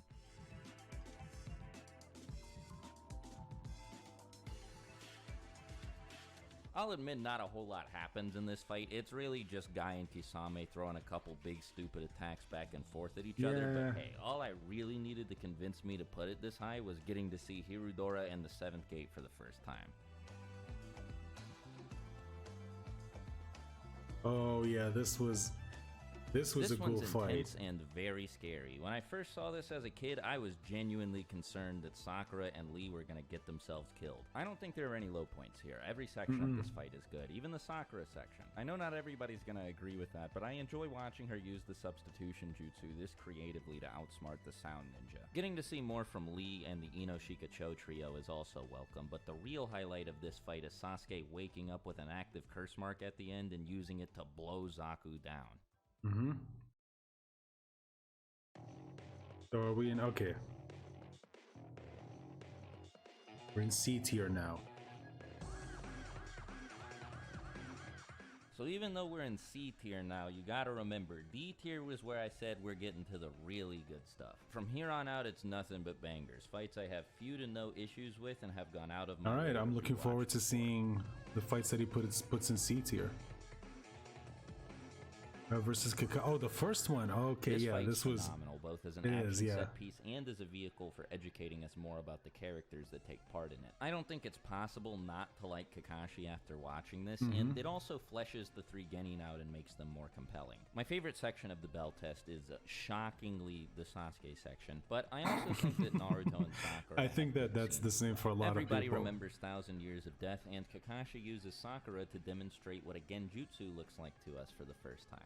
I'll admit not a whole lot happens in this fight. It's really just Guy and Kisame throwing a couple big stupid attacks back and forth at each other. But hey, all I really needed to convince me to put it this high was getting to see Hirudora and the 7th Gate for the first time. Oh yeah, this was a cool fight. Intense and very scary. When I first saw this as a kid, I was genuinely concerned that Sakura and Lee were going to get themselves killed. I don't think there are any low points here. Every section of this fight is good, even the Sakura section. I know not everybody's going to agree with that, but I enjoy watching her use the substitution jutsu this creatively to outsmart the Sound Ninja. Getting to see more from Lee and the Inoshika-Cho trio is also welcome, but the real highlight of this fight is Sasuke waking up with an active curse mark at the end and using it to blow Zaku down. So are we in? Okay. We're in C tier now. So even though we're in C tier now, you gotta remember, D tier was where I said we're getting to the really good stuff. From here on out, it's nothing but bangers. Fights I have few to no issues with and have gone out of my way. Alright, I'm looking forward to seeing the fights that he puts in C tier. Versus Kakashi. Oh, the first one. Okay, this was phenomenal, both as an action set piece and as a vehicle for educating us more about the characters that take part in it. I don't think it's possible not to like Kakashi after watching this, and it also fleshes the 3 Genin out and makes them more compelling. My favorite section of the bell test is shockingly the Sasuke section, but I also think that Naruto and Sakura. I think that's the same for a lot of people. Everybody remembers 1,000 Years of Death, and Kakashi uses Sakura to demonstrate what a genjutsu looks like to us for the first time.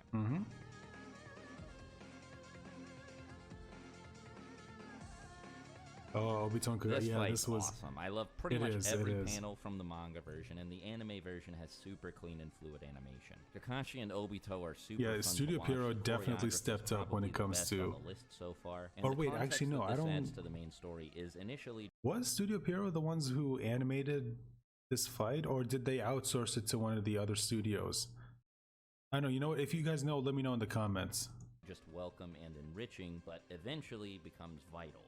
Oh, Obito and Kakashi. This Yeah, fight's this was. awesome. I love pretty It much is. every It is. panel from the manga version, and the anime version has super clean and fluid animation. Kakashi and Obito are super Yeah, fun Studio to watch. Pierrot The definitely choreography is stepped up when probably it the comes best to. on the list so far. And Or the wait, context actually no, that I this adds don't. to the main story is initially Was Studio Pierrot the ones who animated this fight, or did they outsource it to one of the other studios? I know. You know what? If you guys know, let me know in the comments. just welcome and enriching, but eventually becomes vital.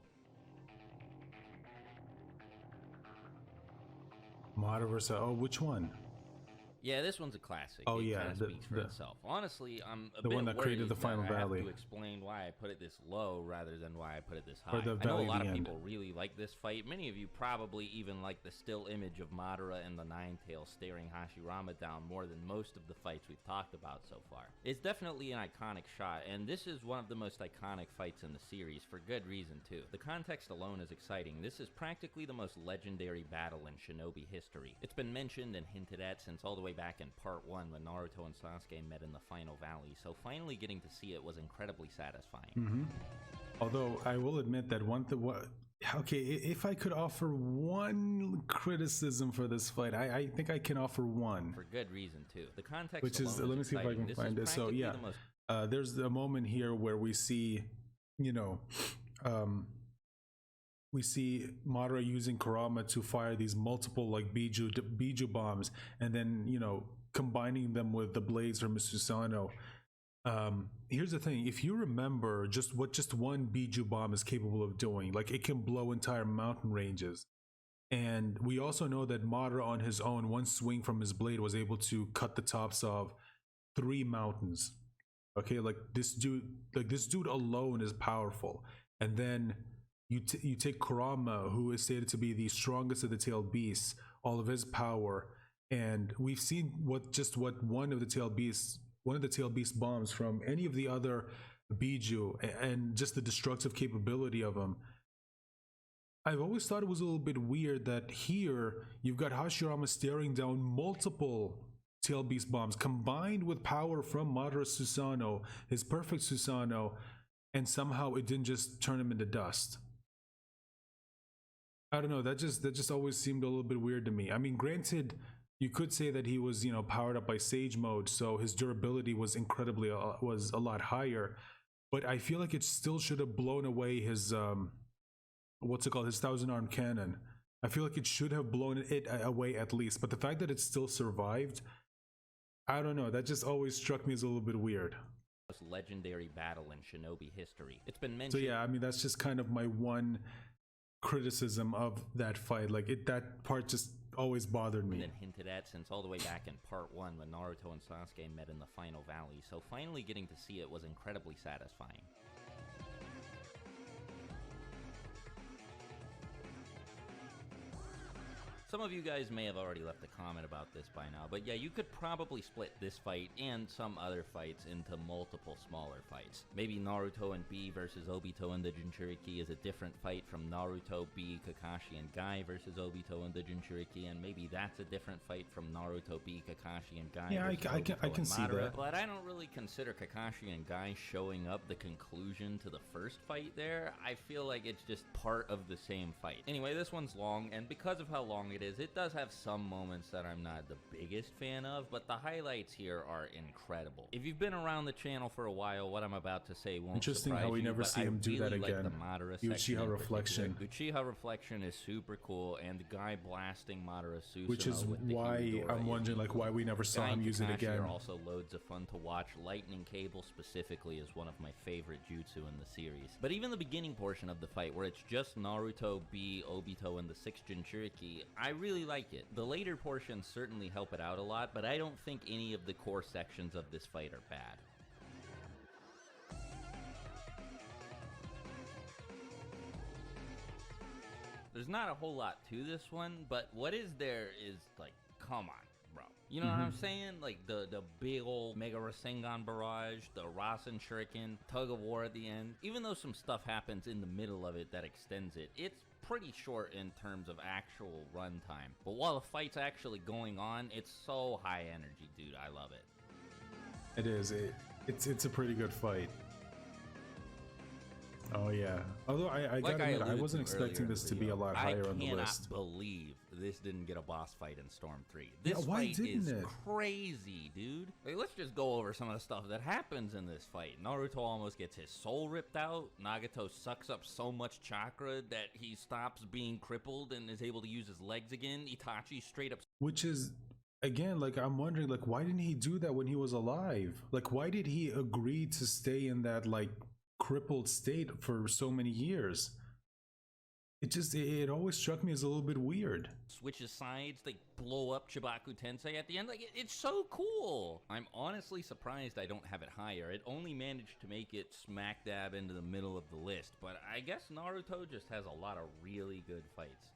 Madara versus. Oh, which one? Yeah, this one's a classic. Oh, it yeah, kind of the- speaks for the- itself. Honestly, I'm a the bit one that created worried the Final that I Valley. have to explain why I put it this low rather than why I put it this high. Or the I know a Valley lot of of the End. people really like this fight. Many of you probably even like the still image of Madara and the Nine-Tail staring Hashirama down more than most of the fights we've talked about so far. It's definitely an iconic shot, and this is one of the most iconic fights in the series, for good reason too. The context alone is exciting. This is practically the most legendary battle in Shinobi history. It's been mentioned and hinted at since all the way back in part 1 when Naruto and Sasuke met in the Final Valley, so finally getting to see it was incredibly satisfying. Although I will admit that one thing. What? Okay, if I could offer one criticism for this fight, I think I can offer one. For good reason too. The context Which is, alone let me see if I exciting. can This find is it. So practically yeah, the most there's a moment here where we see, you know, we see Madara using Kurama to fire these multiple like Biju bombs, and then combining them with the blades from Susanoo. Here's the thing: if you remember just what just one Biju bomb is capable of doing, like it can blow entire mountain ranges. And we also know that Madara on his own, one swing from his blade was able to cut the tops of 3 mountains. Okay, like this dude alone is powerful. And then you take Kurama, who is stated to be the strongest of the tailed beasts, all of his power, and we've seen what one of the tailed beast bombs from any of the other Biju, and just the destructive capability of them. I've always thought it was a little bit weird that here you've got Hashirama staring down multiple tail beast bombs combined with power from Madara Susanoo, his perfect Susanoo, and somehow it didn't just turn him into dust. I don't know, that just always seemed a little bit weird to me. I mean, granted, you could say that he was, powered up by Sage Mode, so his durability was was a lot higher, but I feel like it still should have blown away his what's it called, his 1,000-arm cannon. I feel like it should have blown it away at least, but the fact that it still survived, I don't know, that just always struck me as a little bit weird. most legendary battle in Shinobi history. It's been So mentioned. yeah, I mean, that's just kind of my one criticism of that fight. Like that part just always bothered me. Been hinted at since all the way back in part 1 when Naruto and Sasuke met in the Final Valley, so finally getting to see it was incredibly satisfying. Some of you guys may have already left a comment about this by now, but yeah, you could probably split this fight and some other fights into multiple smaller fights. Maybe Naruto and B versus Obito and the Jinchuriki is a different fight from Naruto, B, Kakashi, and Guy versus Obito and the Jinchuriki, and maybe that's a different fight from Naruto, B, Kakashi, and Guy Yeah, versus I Obito can and see Madara. that. But I don't really consider Kakashi and Guy showing up the conclusion to the first fight there. I feel like it's just part of the same fight. Anyway, this one's long, and because of how long it is, it does have some moments that I'm not the biggest fan of, but the highlights here are incredible. If you've been around the channel for a while, what I'm about to say won't Interesting surprise how we you, never but see I him do really that like again. the Madara The section Uchiha in reflection. particular. Uchiha reflection is super cool, and the guy blasting Madara Susanoo, Which is with the why Hidora I'm wondering like why we never saw Guy him and use it Kakashi again. are also loads of fun to watch. Lightning Cable specifically is one of my favorite jutsu in the series. But even the beginning portion of the fight, where it's just Naruto, B, Obito, and the 6 Jinchuriki, I really like it. The later portions certainly help it out a lot, but I don't think any of the core sections of this fight are bad. There's not a whole lot to this one, but what is there is like, come on, bro. You know what I'm saying? Like the big old Mega Rasengan barrage, the Rasen Shuriken, tug of war at the end. Even though some stuff happens in the middle of it that extends it, it's pretty short in terms of actual runtime. But while the fight's actually going on, it's so high energy, dude. I love it. It is. It's a pretty good fight. Oh yeah. Although I Like gotta I admit, I alluded wasn't to earlier expecting in the this to be video, a lot I higher on the cannot list. believe this didn't get a boss fight in Storm 3. Yeah, This why fight didn't is it? crazy, dude. Like, let's just go over some of the stuff that happens in this fight. Naruto almost gets his soul ripped out. Nagato sucks up so much chakra that he stops being crippled and is able to use his legs again. Itachi straight up. Which is, again, like I'm wondering, like why didn't he do that when he was alive? Like why did he agree to stay in that like crippled state for so many years? It always struck me as a little bit weird. Switches sides, they blow up Chibaku Tensei at the end. Like, it's so cool. I'm honestly surprised I don't have it higher. It only managed to make it smack dab into the middle of the list, but I guess Naruto just has a lot of really good fights.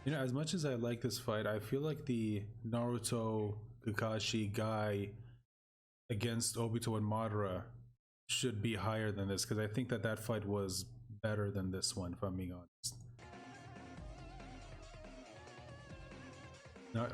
You know, as much as I like this fight, I feel like the Naruto Kakashi guy against Obito and Madara should be higher than this, because I think that fight was better than this one, if I'm being honest.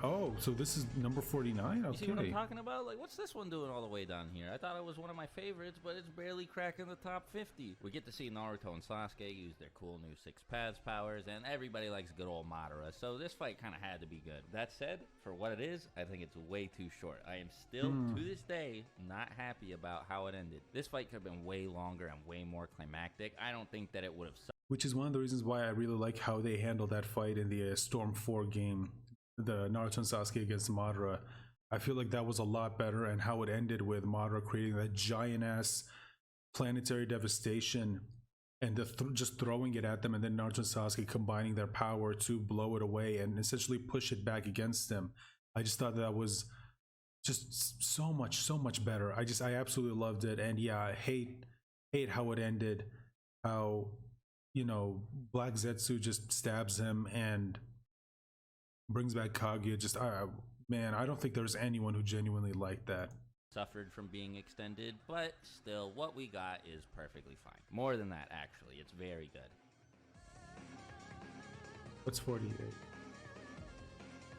Oh, so this is number 49? Okay. You see what I'm talking about? Like, what's this one doing all the way down here? I thought it was one of my favorites, but it's barely cracking the top 50. We get to see Naruto and Sasuke use their cool new 6 paths powers, and everybody likes good old Madara, so this fight kind of had to be good. That said, for what it is, I think it's way too short. I am still, to this day, not happy about how it ended. This fight could have been way longer and way more climactic. I don't think that it would have sucked. Which is one of the reasons why I really like how they handled that fight in the Storm 4 game. The Naruto and Sasuke against Madara. I feel like that was a lot better, and how it ended with Madara creating that giant ass planetary devastation and just throwing it at them, and then Naruto and Sasuke combining their power to blow it away and essentially push it back against them. I just thought that was just so much better. I absolutely loved it. And yeah, I hate how it ended, how, you know, Black Zetsu just stabs him and brings back Kaguya. Man, I don't think there's anyone who genuinely liked that. Suffered from being extended, but still, what we got is perfectly fine. More than that, actually. It's very good. What's 48?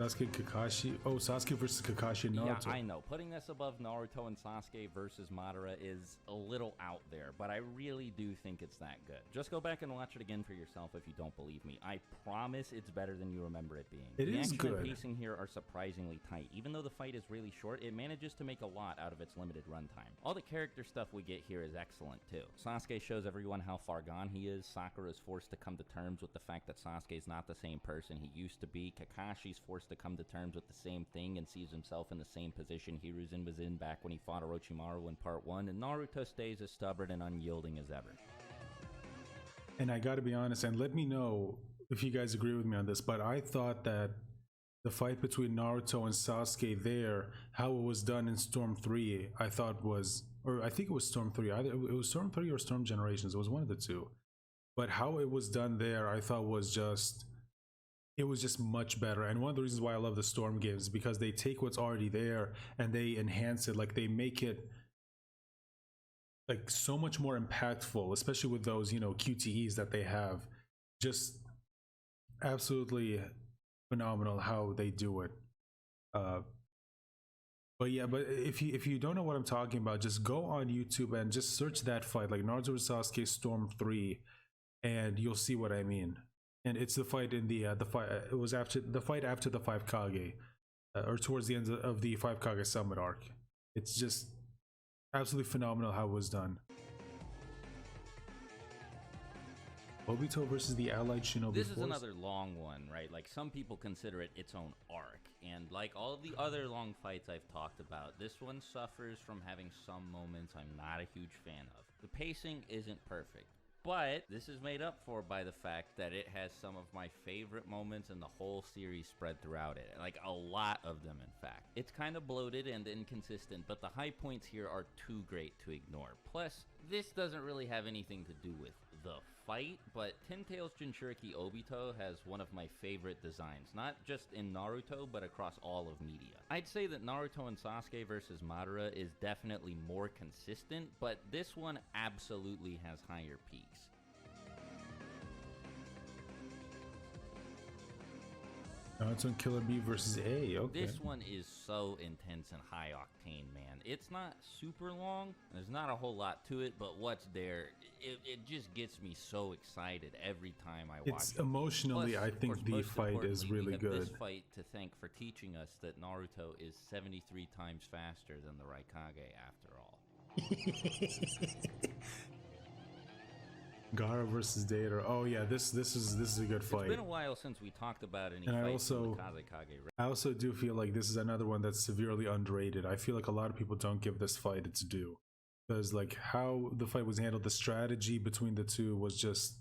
Sasuke Kakashi. Oh, Sasuke versus Kakashi and Naruto. Yeah, I know. Putting this above Naruto and Sasuke versus Madara is a little out there, but I really do think it's that good. Just go back and watch it again for yourself if you don't believe me. I promise it's better than you remember it being. It is good. The action and pacing here are surprisingly tight. Even though the fight is really short, it manages to make a lot out of its limited runtime. All the character stuff we get here is excellent too. Sasuke shows everyone how far gone he is. Sakura is forced to come to terms with the fact that Sasuke is not the same person he used to be. Kakashi's forced to come to terms with the same thing and sees himself in the same position Hiruzen was in back when he fought Orochimaru in part 1, and Naruto stays as stubborn and unyielding as ever. And I gotta be honest, and let me know if you guys agree with me on this, but I thought that the fight between Naruto and Sasuke there, how it was done in Storm 3, I thought was, or I think it was Storm 3, either it was Storm 3 or Storm Generations, it was one of the two. But how it was done there, I thought was just, it was just much better. And one of the reasons why I love the Storm games is because they take what's already there and they enhance it. Like, they make it like so much more impactful, especially with those, you know, QTEs that they have. Just absolutely phenomenal how they do it. But yeah, but if you don't know what I'm talking about, just go on YouTube and just search that fight, like Naruto vs Sasuke Storm 3, and you'll see what I mean. And it's the fight in the fight. It was after the fight after the 5 Kage, or towards the end of the 5 Kage Summit arc. It's just absolutely phenomenal how it was done. Obito versus the Allied Shinobi This Force. is another long one, right? Like, some people consider it its own arc, and like all of the other long fights I've talked about, this one suffers from having some moments I'm not a huge fan of. The pacing isn't perfect, but this is made up for by the fact that it has some of my favorite moments in the whole series spread throughout it. Like, a lot of them, in fact. It's kind of bloated and inconsistent, but the high points here are too great to ignore. Plus, this doesn't really have anything to do with the fight, but Ten Tails Jinchuriki Obito has one of my favorite designs, not just in Naruto, but across all of media. I'd say that Naruto and Sasuke versus Madara is definitely more consistent, but this one absolutely has higher peaks. Naruto and Killer B versus A. Okay. This one is so intense and high octane, man. It's not super long. There's not a whole lot to it, but what's there, it just gets me so excited every time I watch It's it. emotionally, Plus, I of think course, the most fight is importantly, we really have good. this fight to thank for teaching us that Naruto is 73 times faster than the Raikage after all. Gaara versus Data. Oh yeah, this is a good fight. It's been a while since we talked about any And fights from the Kazekage. I also do feel like this is another one that's severely underrated. I feel like a lot of people don't give this fight its due, because like how the fight was handled, the strategy between the two was just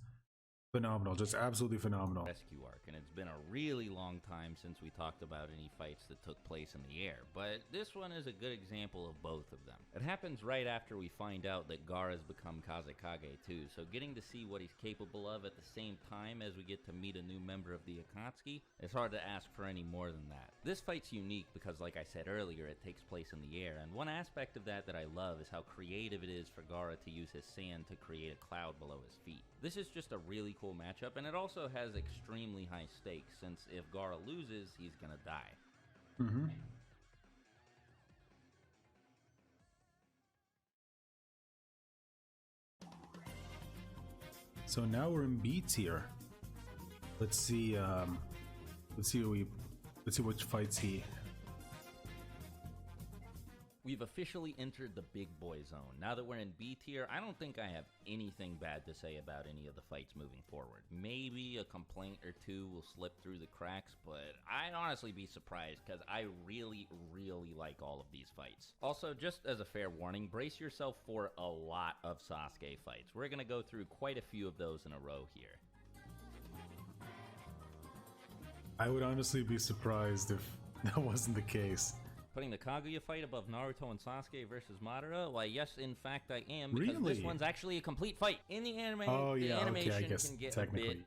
phenomenal, just absolutely phenomenal. Rescue arc, and it's been a really long time since we talked about any fights that took place in the air, but this one is a good example of both of them. It happens right after we find out that Gaara's become Kazekage too, so getting to see what he's capable of at the same time as we get to meet a new member of the Akatsuki, it's hard to ask for any more than that. This fight's unique because, like I said earlier, it takes place in the air, and one aspect of that I love is how creative it is for Gaara to use his sand to create a cloud below his feet. This is just a really cool matchup, and it also has extremely high stakes, since if Gaara loses, he's gonna die. So now we're in B tier. Let's see which fights he. We've officially entered the big boy zone. Now that we're in B tier, I don't think I have anything bad to say about any of the fights moving forward. Maybe a complaint or two will slip through the cracks, but I'd honestly be surprised because I really, really like all of these fights. Also, just as a fair warning, brace yourself for a lot of Sasuke fights. We're going to go through quite a few of those in a row here. I would honestly be surprised if that wasn't the case. Putting the Kaguya fight above Naruto and Sasuke versus Madara? Why, yes, in fact, I am, because really? This one's actually a complete fight. In the anime, the animation okay, I guess can get technically. a bit...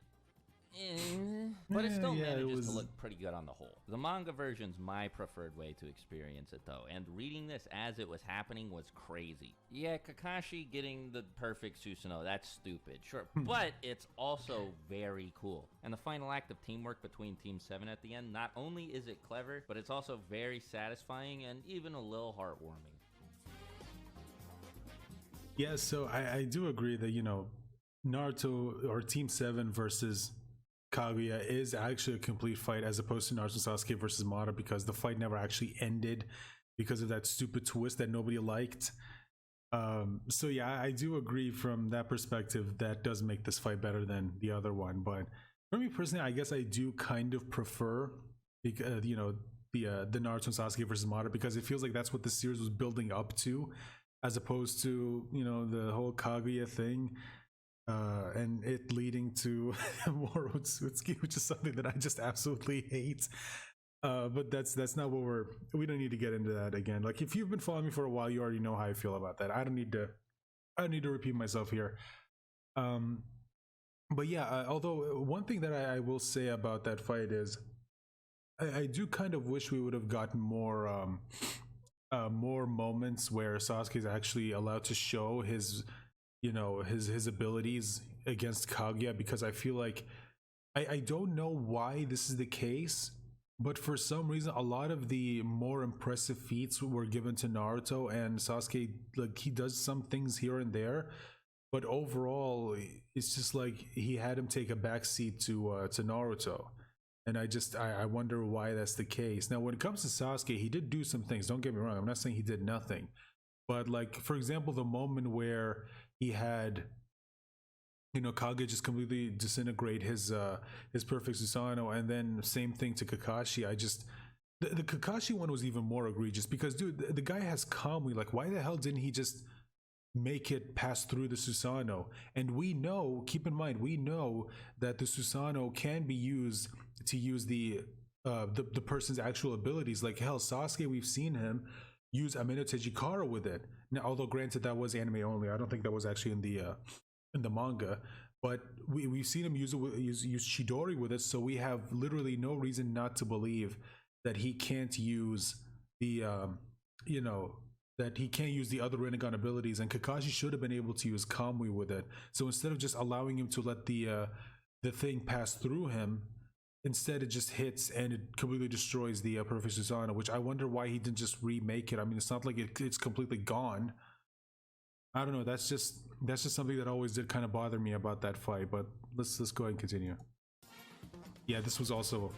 but it still manages to look pretty good on the whole. The manga version's my preferred way to experience it, though, and reading this as it was happening was crazy. Yeah, Kakashi getting the perfect Susanoo, that's stupid, sure, but it's also very cool. And the final act of teamwork between Team 7 at the end, not only is it clever, but it's also very satisfying and even a little heartwarming. Yeah, so I do agree that, you know, Naruto or Team 7 versus Kaguya is actually a complete fight as opposed to Naruto Sasuke versus Madara, because the fight never actually ended because of that stupid twist that nobody liked. So yeah, I do agree from that perspective. That does make this fight better than the other one. But for me personally, I guess I do kind of prefer, you know, the Naruto and Sasuke versus Madara, because it feels like that's what the series was building up to, as opposed to, you know, the whole Kaguya thing. And it leading to more Otsutsuki, which is something that I just absolutely hate. But that's not what we don't need to get into that again. Like, if you've been following me for a while, you already know how I feel about that. I don't need to repeat myself here. But yeah, although one thing that I will say about that fight is I do kind of wish we would have gotten more moments where Sasuke is actually allowed to show his, you know, his abilities against Kaguya, because I feel like I don't know why this is the case, but for some reason a lot of the more impressive feats were given to Naruto, and Sasuke, like, he does some things here and there, but overall it's just like he had him take a backseat to Naruto. And I wonder why that's the case. Now, when it comes to Sasuke, he did do some things, don't get me wrong, I'm not saying he did nothing, but like, for example, the moment where he had, you know, Kage just completely disintegrate his perfect Susanoo, and then same thing to Kakashi. The Kakashi one was even more egregious, because dude, the guy has Kamui. Like, why the hell didn't he just make it pass through the Susanoo? And we know, keep in mind, we know that the Susanoo can be used to use the person's actual abilities. Like, hell, Sasuke, we've seen him use Amino Tejikara with it. Now, although granted that was anime only, I don't think that was actually in the manga, but we've seen him use Chidori with it, so we have literally no reason not to believe that he can't use the you know, that he can't use the other Rinnegan abilities, and Kakashi should have been able to use Kamui with it. So instead of just allowing him to let the thing pass through him, instead it just hits and it completely destroys the Perfect Susanoo, which I wonder why he didn't just remake it. I mean, it's not like it's completely gone. I don't know. That's just something that always did kind of bother me about that fight. But let's go ahead and continue. Yeah, this was also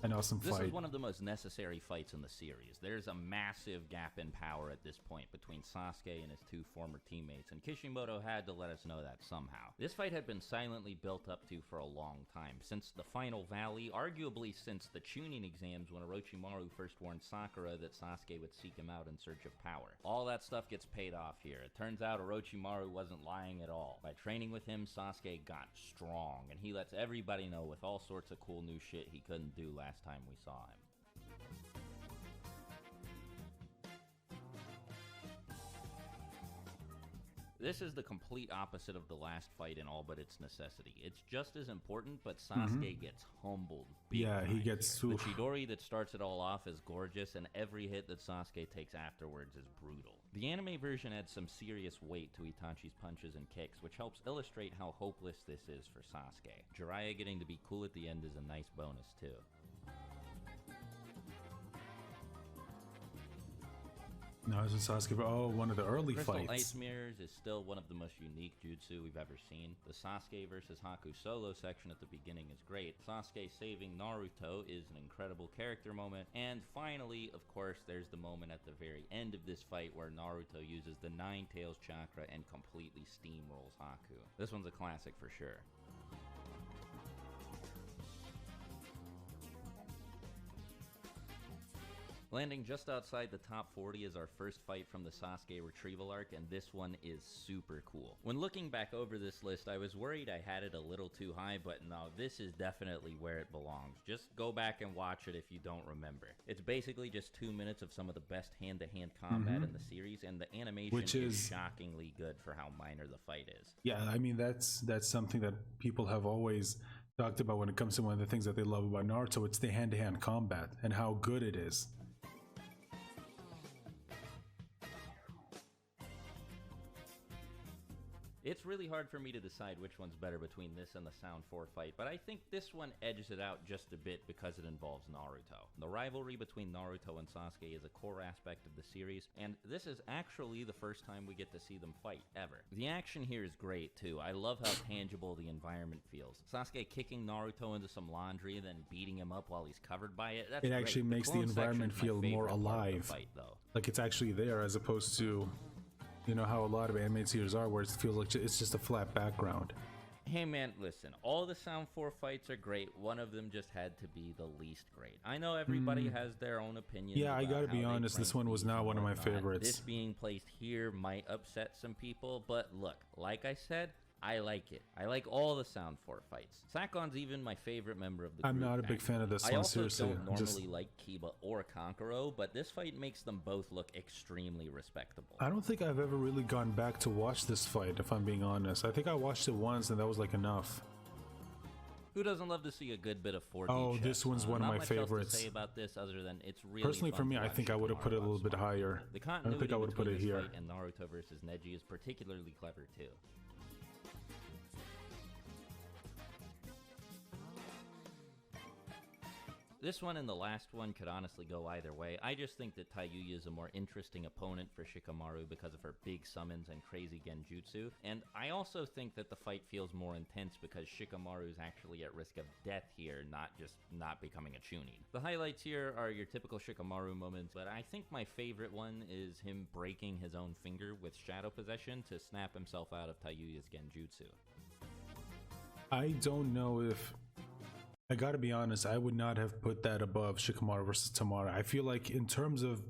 an awesome fight. This is one of the most necessary fights in the series. There's a massive gap in power at this point between Sasuke and his two former teammates, and Kishimoto had to let us know that somehow. This fight had been silently built up to for a long time, since the final valley, arguably since the Chunin exams when Orochimaru first warned Sakura that Sasuke would seek him out in search of power. All that stuff gets paid off here. It turns out Orochimaru wasn't lying at all. By training with him, Sasuke got strong, and he lets everybody know with all sorts of cool new shit he couldn't do last time we saw him. This is the complete opposite of the last fight in all but its necessity. It's just as important, but Sasuke gets humbled. Yeah, he gets... The Chidori that starts it all off is gorgeous, and every hit that Sasuke takes afterwards is brutal. The anime version adds some serious weight to Itachi's punches and kicks, which helps illustrate how hopeless this is for Sasuke. Jiraiya getting to be cool at the end is a nice bonus, too. No, this is Sasuke. Oh, one of the early Crystal fights. Ice Mirrors is still one of the most unique jutsu we've ever seen. The Sasuke versus Haku solo section at the beginning is great. Sasuke saving Naruto is an incredible character moment. And finally, of course, there's the moment at the very end of this fight where Naruto uses the Nine Tails chakra and completely steamrolls Haku. This one's a classic for sure. Landing just outside the top 40 is our first fight from the Sasuke retrieval arc, and this one is super cool. When looking back over this list, I was worried I had it a little too high, but no, this is definitely where it belongs. Just go back and watch it if you don't remember. It's basically just 2 minutes of some of the best hand-to-hand combat in the series, and the animation is shockingly good for how minor the fight is. Yeah, I mean, that's something that people have always talked about when it comes to one of the things that they love about Naruto. It's the hand-to-hand combat and how good it is. It's really hard for me to decide which one's better between this and the Sound 4 fight, but I think this one edges it out just a bit because it involves Naruto. The rivalry between Naruto and Sasuke is a core aspect of the series, and this is actually the first time we get to see them fight, ever. The action here is great, too. I love how tangible the environment feels. Sasuke kicking Naruto into some laundry and then beating him up while he's covered by it, that's it great. actually makes the environment feel more alive. Fight, though. Like it's actually there, as opposed to, you know, how a lot of anime series are, where it feels like it's just a flat background. Hey man, listen, all the Sound 4 fights are great. One of them just had to be the least great. I know everybody has their own opinion. Yeah, I gotta be honest, this one was not one of my favorites. This being placed here might upset some people, but look, like I said, I like it. I like all the Sound 4 fights. Sakon's even my favorite member of the group. I'm not a big fan of this one, seriously. I also don't normally like Kiba or Kankuro, but this fight makes them both look extremely respectable. I don't think I've ever really gone back to watch this fight, if I'm being honest. I think I watched it once and that was like enough. Who doesn't love to see a good bit of 4D Oh, chess? this one's one of my favorites. Not much else to say about this other than it's really Personally, for fun me, to I watch think I would have put it a little bit higher. The I don't think I would have put it here. And Naruto versus Neji is particularly clever too. This one and the last one could honestly go either way. I just think that Tayuya is a more interesting opponent for Shikamaru because of her big summons and crazy genjutsu, and I also think that the fight feels more intense because Shikamaru is actually at risk of death here, not just not becoming a Chunin. The highlights here are your typical Shikamaru moments, but I think my favorite one is him breaking his own finger with Shadow Possession to snap himself out of Tayuya's genjutsu. I don't know if... I gotta be honest, I would not have put that above Shikamaru versus Tamara. I feel like in terms of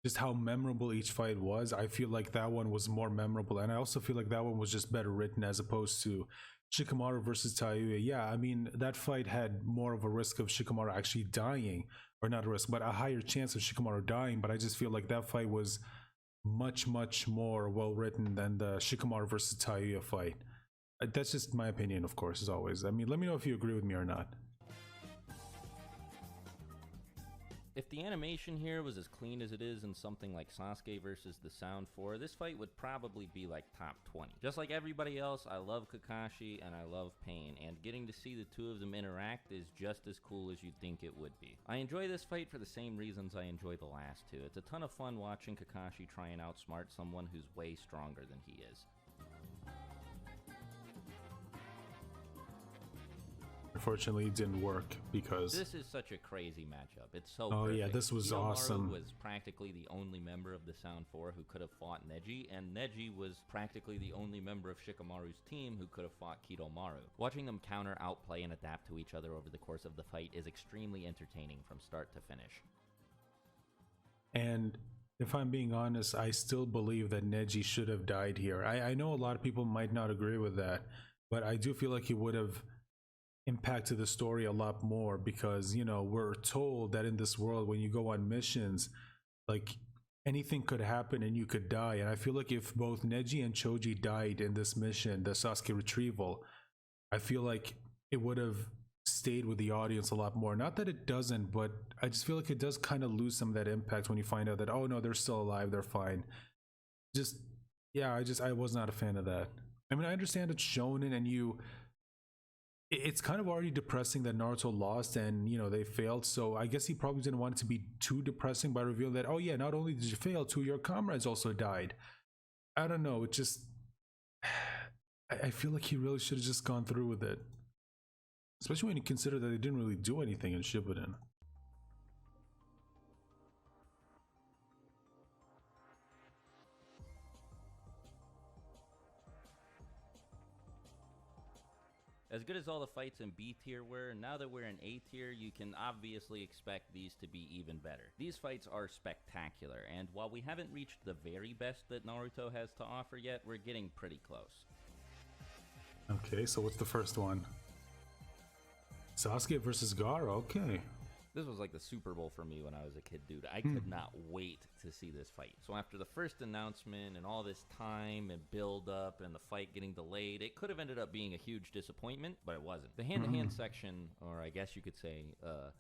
just how memorable each fight was, I feel like that one was more memorable, and I also feel like that one was just better written as opposed to Shikamaru versus Tayuya. Yeah, I mean, that fight had more of a risk of Shikamaru actually dying, or not a risk, but a higher chance of Shikamaru dying, but I just feel like that fight was much more well written than the Shikamaru versus Tayuya fight. That's just my opinion, of course, as always. I mean, let me know if you agree with me or not. If the animation here was as clean as it is in something like Sasuke versus the Sound 4, this fight would probably be like top 20. Just like everybody else, I love Kakashi and I love Pain, and getting to see the two of them interact is just as cool as you'd think it would be. I enjoy this fight for the same reasons I enjoy the last two. It's a ton of fun watching Kakashi try and outsmart someone who's way stronger than he is. Unfortunately, it didn't work because this is such a crazy matchup. It's so oh perfect. yeah, this was Kidomaru awesome. was practically the only member of the Sound 4 who could have fought Neji, and Neji was practically the only member of Shikamaru's team who could have fought Kidomaru. Watching them counter, outplay, and adapt to each other over the course of the fight is extremely entertaining from start to finish. And if I'm being honest, I still believe that Neji should have died here. I know a lot of people might not agree with that, but I do feel like he would have impacted the story a lot more, because you know, we're told that in this world when you go on missions, like anything could happen and you could die. And I feel like if both Neji and Choji died in this mission, the Sasuke retrieval, I feel like it would have stayed with the audience a lot more. Not that it doesn't, but I just feel like it does kind of lose some of that impact when you find out that, oh no, they're still alive, they're fine. Just yeah, I was not a fan of that. I mean, I understand it's shonen and it's kind of already depressing that Naruto lost and, you know, they failed. So I guess he probably didn't want it to be too depressing by revealing that, oh yeah, not only did you fail, two of your comrades also died. I don't know. It just, I feel like he really should have just gone through with it. Especially when you consider that they didn't really do anything in Shippuden. As good as all the fights in B tier were, now that we're in A tier, you can obviously expect these to be even better. These fights are spectacular, and while we haven't reached the very best that Naruto has to offer yet, we're getting pretty close. Okay, so what's the first one? Sasuke versus Gaara, okay. This was like the Super Bowl for me when I was a kid, dude. I could not wait to see this fight. So after the first announcement and all this time and build up and the fight getting delayed, it could have ended up being a huge disappointment, but it wasn't. The hand-to-hand section, or I guess you could say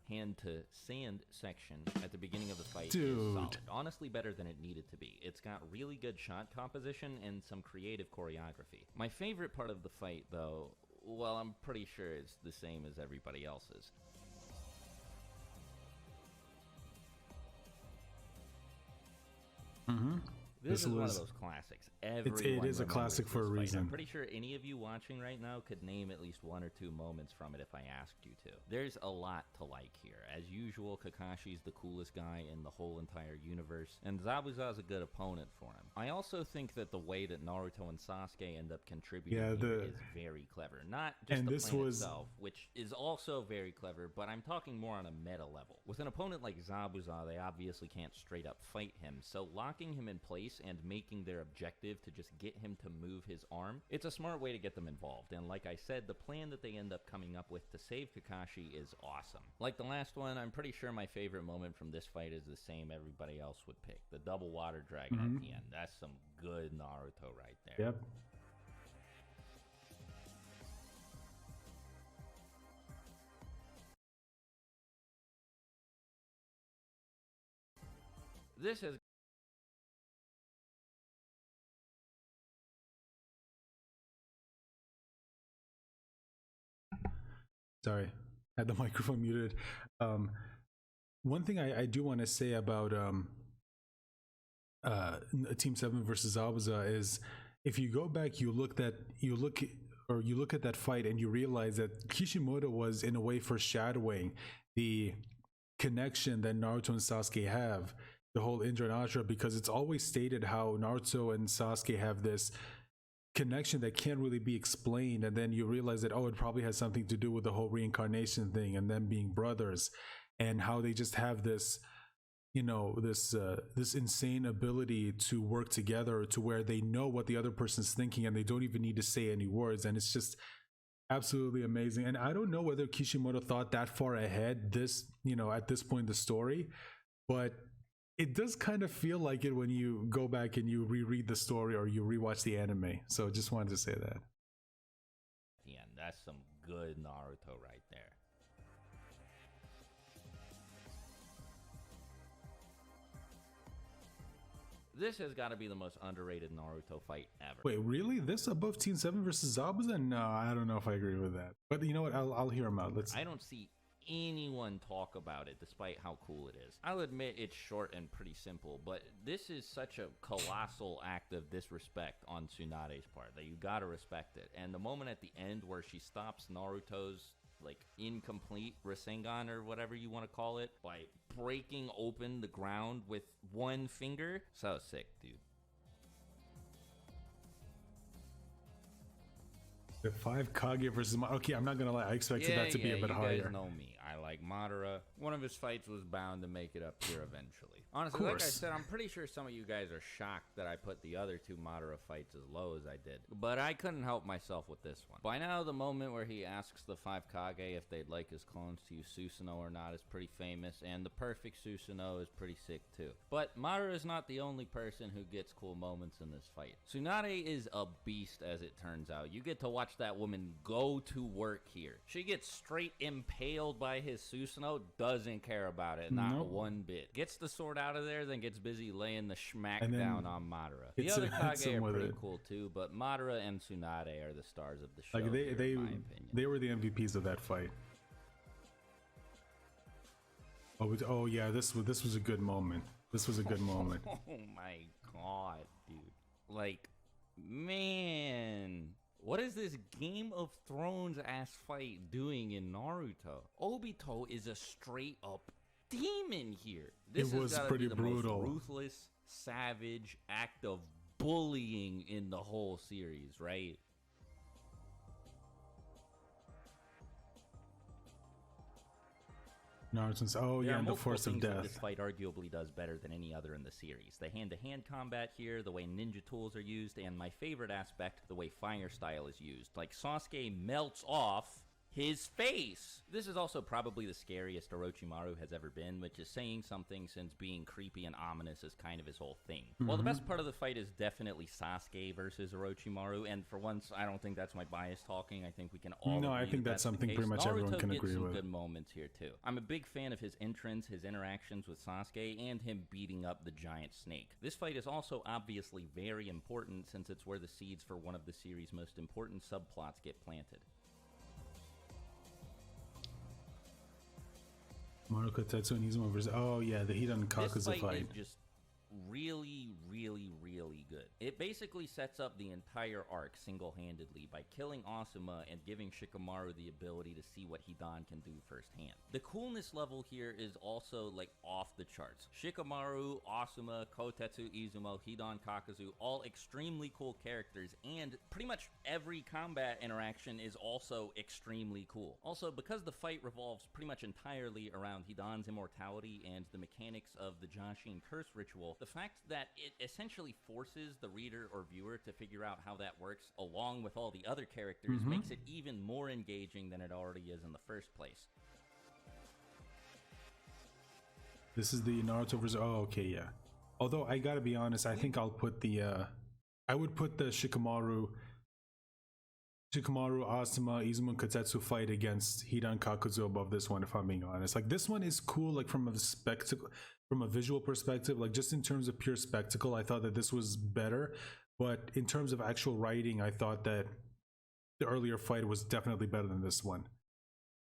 hand-to-sand section at the beginning of the fight is solid. Honestly better than it needed to be. It's got really good shot composition and some creative choreography. My favorite part of the fight, though, well, I'm pretty sure it's the same as everybody else's. This is one of those classics. It is a classic for a reason. I'm pretty sure any of you watching right now could name at least one or two moments from it if I asked you to. There's a lot to like here. As usual, Kakashi's the coolest guy in the whole entire universe, and Zabuza's a good opponent for him. I also think that the way that Naruto and Sasuke end up contributing here is very clever. Not just the plan itself, which is also very clever, but I'm talking more on a meta level. With an opponent like Zabuza, they obviously can't straight up fight him, so locking him in place and making their objective to just get him to move his arm, it's a smart way to get them involved. And like I said, the plan that they end up coming up with to save Kakashi is awesome. Like the last one, I'm pretty sure my favorite moment from this fight is the same everybody else would pick. The double water dragon at the end. That's some good Naruto right there. Yep. This has Sorry, had the microphone muted. One thing I do want to say about Team 7 versus Zabuza is, if you go back, you look at that fight and you realize that Kishimoto was in a way foreshadowing the connection that Naruto and Sasuke have, the whole Indra and Ashura, because it's always stated how Naruto and Sasuke have this connection that can't really be explained, and then you realize that, oh, it probably has something to do with the whole reincarnation thing and them being brothers, and how they just have this, you know, this insane ability to work together to where they know what the other person's thinking and they don't even need to say any words, and it's just absolutely amazing. And I don't know whether Kishimoto thought that far ahead, this, you know, at this point in the story, but it does kind of feel like it when you go back and you reread the story or you rewatch the anime. So just wanted to say that. Yeah, that's some good Naruto right there. This has got to be the most underrated Naruto fight ever. Wait, really? This above Teen 7 versus Zabuza? No, I don't know if I agree with that. But you know what? I'll hear him out. I don't see anyone talk about it despite how cool it is. I'll admit it's short and pretty simple, but this is such a colossal act of disrespect on Tsunade's part that you gotta respect it. And the moment at the end where she stops Naruto's like incomplete Rasengan or whatever you want to call it by breaking open the ground with one finger, so sick, dude. The 5 Kage versus okay, I'm not gonna lie, I expected that to be a bit harder. You guys know me. I like Madara. One of his fights was bound to make it up here eventually. Honestly, like I said, I'm pretty sure some of you guys are shocked that I put the other 2 Madara fights as low as I did. But I couldn't help myself with this one. By now, the moment where he asks the 5 Kage if they'd like his clones to use Susanoo or not is pretty famous, and the perfect Susanoo is pretty sick too. But Madara is not the only person who gets cool moments in this fight. Tsunade is a beast, as it turns out. You get to watch that woman go to work here. She gets straight impaled by his Susanoo, doesn't care about it, not one bit. Gets the sword out of there, then gets busy laying the schmack down on Madara. The other Kage are pretty cool too, but Madara and Tsunade are the stars of the show. Like in my opinion. they were the MVPs of that fight. Oh yeah, this was a good moment. This was a good moment. Oh my god, dude. Like, man. What is this Game of Thrones ass fight doing in Naruto? Obito is a straight up demon here. This was pretty brutal. Most ruthless, savage act of bullying in the whole series, right? Naruto's and the force of death. This fight arguably does better than any other in the series. The hand-to-hand combat here, the way ninja tools are used, and my favorite aspect, the way fire style is used. Like Sasuke melts off his face. This is also probably the scariest Orochimaru has ever been, which is saying something since being creepy and ominous is kind of his whole thing. Well, the best part of the fight is definitely Sasuke versus Orochimaru, and for once, I don't think that's my bias talking. I think we can all I think that's something pretty much everyone can agree with. Naruto gets some good moments here, too. I'm a big fan of his entrance, his interactions with Sasuke, and him beating up the giant snake. This fight is also obviously very important since it's where the seeds for one of the series' most important subplots get planted. Maruka Tetsu and Izuma versus the Hidan Kakuzu fight. Is just really, really, really good. It basically sets up the entire arc single-handedly by killing Asuma and giving Shikamaru the ability to see what Hidan can do firsthand. The coolness level here is also like off the charts. Shikamaru, Asuma, Kotetsu, Izuma, Hidan Kakuzu, all extremely cool characters, and pretty much every combat interaction is also extremely cool. Also, because the fight revolves pretty much entirely around Hidan's immortality and the mechanics of the Jashin curse ritual, the fact that it essentially forces the reader or viewer to figure out how that works along with all the other characters makes it even more engaging than it already is in the first place. This is the Naruto versus although I gotta be honest, I think I'll put the I would put the Shikamaru, Asuma, Izuma, Kotetsu fight against Hidan Kakuzu above this one, if I'm being honest. Like, this one is cool, like, from a visual perspective, like, just in terms of pure spectacle, I thought that this was better. But in terms of actual writing, I thought that the earlier fight was definitely better than this one.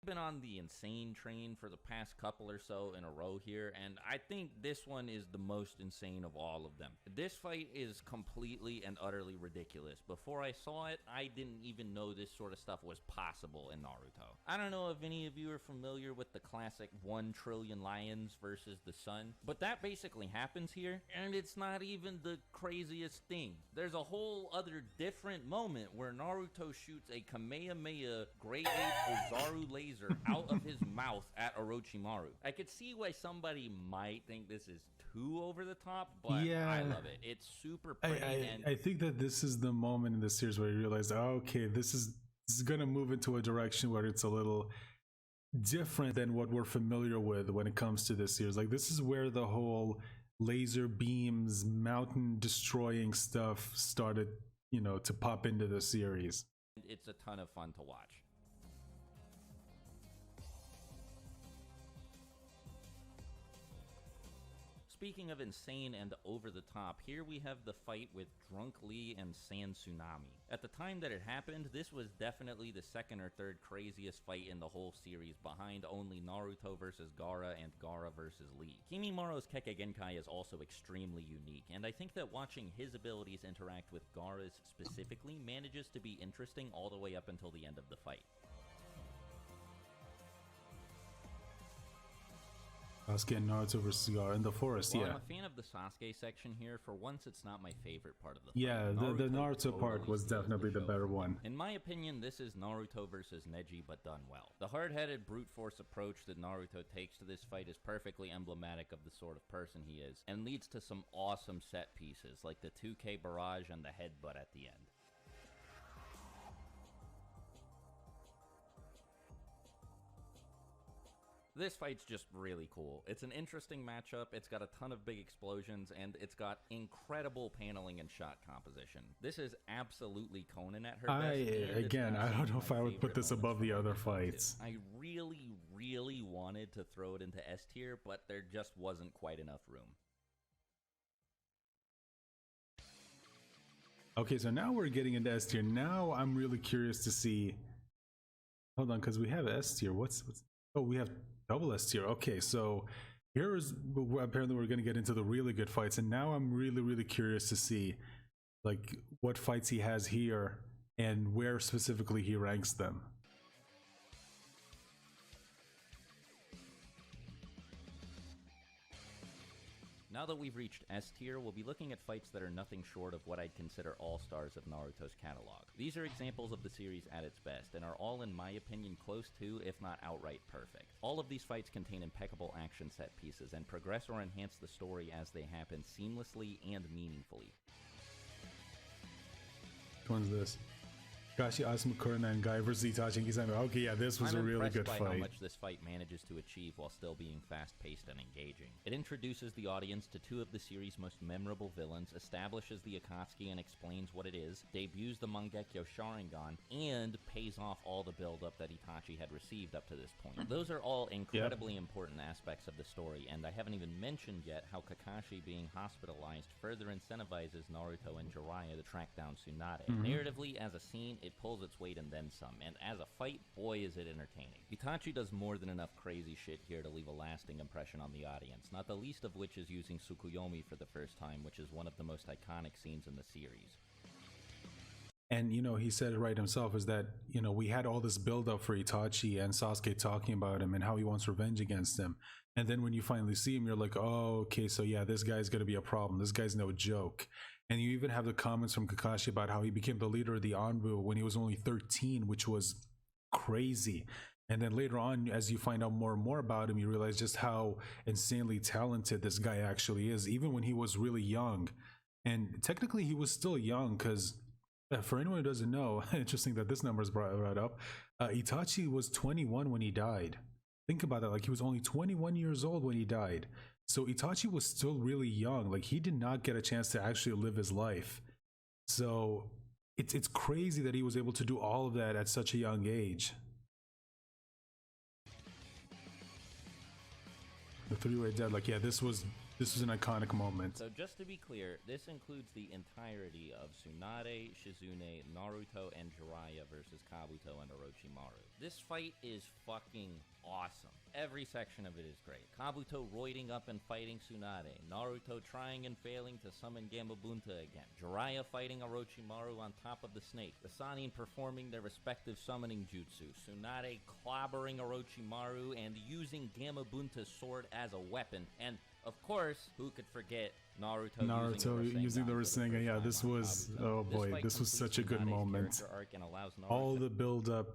Been on the insane train for the past couple or so in a row here, and I think this one is the most insane of all of them. This fight is completely and utterly ridiculous. Before I saw it, I didn't even know this sort of stuff was possible in Naruto. I don't know if any of you are familiar with the classic 1 trillion lions versus the sun, but that basically happens here, and it's not even the craziest thing. There's a whole other different moment where Naruto shoots a Kamehameha Great Ape Ozaru laser out of his mouth at Orochimaru. I could see why somebody might think this is too over the top, but I love it. It's super pretty. I think that this is the moment in the series where you realize, okay, this is going to move into a direction where it's a little different than what we're familiar with when it comes to this series. Like, this is where the whole laser beams, mountain destroying stuff started, to pop into the series. It's a ton of fun to watch. Speaking of insane and over the top, here we have the fight with Drunk Lee and Sand Tsunami. At the time that it happened, this was definitely the second or third craziest fight in the whole series, behind only Naruto versus Gaara and Gaara versus Lee. Kimimura's Kekkei Genkai is also extremely unique, and I think that watching his abilities interact with Gaara's specifically manages to be interesting all the way up until the end of the fight. Sasuke and Naruto versus Gaara in the forest. While yeah, I'm a fan of the Sasuke section here, for once it's not my favorite part of the fight. yeah. The Naruto part totally was steals definitely the show. better one. In my opinion, this is Naruto versus Neji, but done well. The hard-headed brute force approach that Naruto takes to this fight is perfectly emblematic of the sort of person he is, and leads to some awesome set pieces, like the 2K barrage and the headbutt at the end. This fight's just really cool. It's an interesting matchup, it's got a ton of big explosions, and it's got incredible paneling and shot composition. This is absolutely Conan at her best. I don't know if I would put this above the other fights. I really wanted to throw it into S tier, but there just wasn't quite enough room. Okay, so now we're getting into S tier. Now I'm really curious to see. Hold on, because we have S tier. What's? Oh, we have double S tier. Okay, so here is apparently we're going to get into the really good fights, and now I'm really curious to see like what fights he has here and where specifically he ranks them. Now that we've reached S tier, we'll be looking at fights that are nothing short of what I'd consider all-stars of Naruto's catalog. These are examples of the series at its best, and are all, in my opinion, close to, if not outright perfect. All of these fights contain impeccable action set pieces, and progress or enhance the story as they happen seamlessly and meaningfully. Which one's this? Kakashi, Asuma, Kurina, and Guy versus Itachi and Kisame. Okay, yeah, this was a really good by fight. how much this fight manages to achieve while still being fast-paced and engaging. It introduces the audience to two of the series' most memorable villains, establishes the Akatsuki and explains what it is, debuts the Mangekyo Sharingan, and pays off all the build-up that Itachi had received up to this point. Those are all incredibly important aspects of the story, and I haven't even mentioned yet how Kakashi being hospitalized further incentivizes Naruto and Jiraiya to track down Tsunade. Narratively, as a scene, it pulls its weight and then some, and as a fight, boy is it entertaining. Itachi does more than enough crazy shit here to leave a lasting impression on the audience, not the least of which is using Tsukuyomi for the first time, which is one of the most iconic scenes in the series. And you know, he said it right himself, is that, you know, we had all this build up for Itachi and Sasuke talking about him and how he wants revenge against him, and then when you finally see him, you're like, oh, okay, so yeah, this guy's gonna be a problem, this guy's no joke. And you even have the comments from Kakashi about how he became the leader of the Anbu when he was only 13, which was crazy. And then later on, as you find out more and more about him, you realize just how insanely talented this guy actually is, even when he was really young. And technically he was still young, because for anyone who doesn't know, interesting that this number is brought up, Itachi was 21 when he died. Think about that, like he was only 21 years old when he died. So Itachi was still really young, like he did not get a chance to actually live his life. So it's crazy that he was able to do all of that at such a young age. The three-way dead, like, yeah, this was an iconic moment. So just to be clear, this includes the entirety of Tsunade, Shizune, Naruto, and Jiraiya versus Kabuto and Orochimaru. This fight is fucking awesome. Every section of it is great. Kabuto roiding up and fighting Tsunade, Naruto trying and failing to summon Gamabunta again, Jiraiya fighting Orochimaru on top of the snake, the Sannin performing their respective summoning jutsu, Tsunade clobbering Orochimaru and using Gamabunta's sword as a weapon, and of course, who could forget Naruto using the Rasengan. Yeah, this was, oh boy, this was such a good moment. All the build up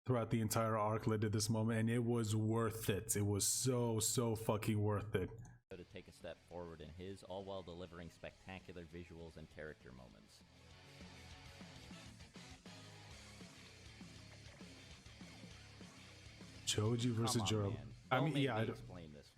throughout the entire arc led to this moment, and it was worth it. It was so fucking worth it. To take a step forward in his, all while delivering spectacular visuals and character moments. Choji versus Jiro. I mean, yeah,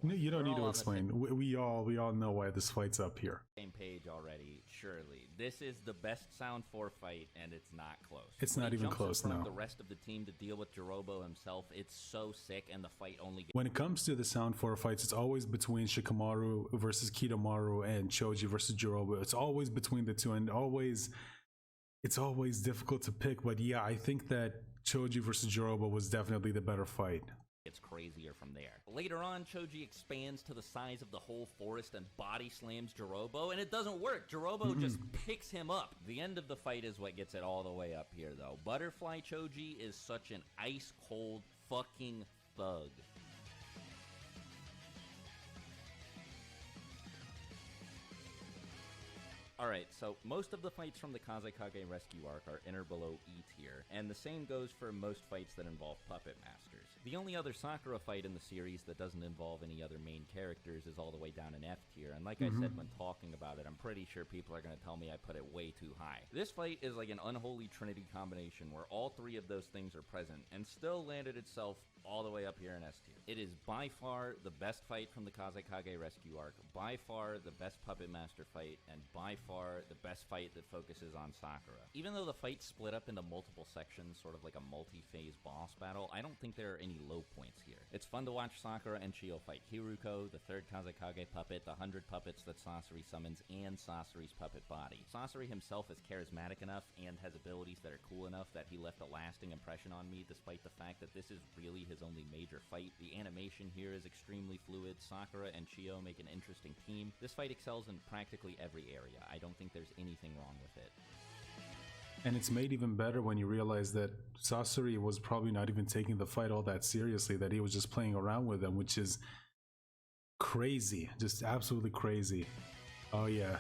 no, you don't need to explain. We all know why this fight's up here. Same page already. surely. This is the best Sound 4 fight, and it's not close. It's When not he even jumps close, in front no. of the rest of the team to deal with Jirobo himself, it's so sick, and the fight only gets... When it comes to the Sound 4 fights, it's always between Shikamaru versus Kidomaru and Choji versus Jirobo. It's always between the two, and it's always difficult to pick. But yeah, I think that Choji versus Jirobo was definitely the better fight. Gets crazier from there. Later on, Choji expands to the size of the whole forest and body slams Jirobo, and it doesn't work. Jirobo just picks him up. The end of the fight is what gets it all the way up here, though. Butterfly Choji is such an ice-cold fucking thug. Alright, so most of the fights from the Kazekage Rescue arc are in or below E tier, and the same goes for most fights that involve puppet masters. The only other Sakura fight in the series that doesn't involve any other main characters is all the way down in F tier, and like I said when talking about it, I'm pretty sure people are going to tell me I put it way too high. This fight is like an unholy trinity combination where all three of those things are present, and still landed itself all the way up here in S tier. It is by far the best fight from the Kazekage Rescue arc, by far the best puppet master fight, and by far the best fight that focuses on Sakura. Even though the fight split up into multiple sections, sort of like a multi-phase boss battle, I don't think there are any low points here. It's fun to watch Sakura and Chio fight Hiruko, the third Kazekage puppet, the 100 puppets that Sasori summons, and Sasori's puppet body. Sasori himself is charismatic enough and has abilities that are cool enough that he left a lasting impression on me, despite the fact that this is really his only major fight. The animation here is extremely fluid. Sakura and Chio make an interesting team. This fight excels in practically every area. I don't think there's anything wrong with it. And it's made even better when you realize that Sasori was probably not even taking the fight all that seriously, that he was just playing around with them, which is crazy, just absolutely crazy. Oh yeah,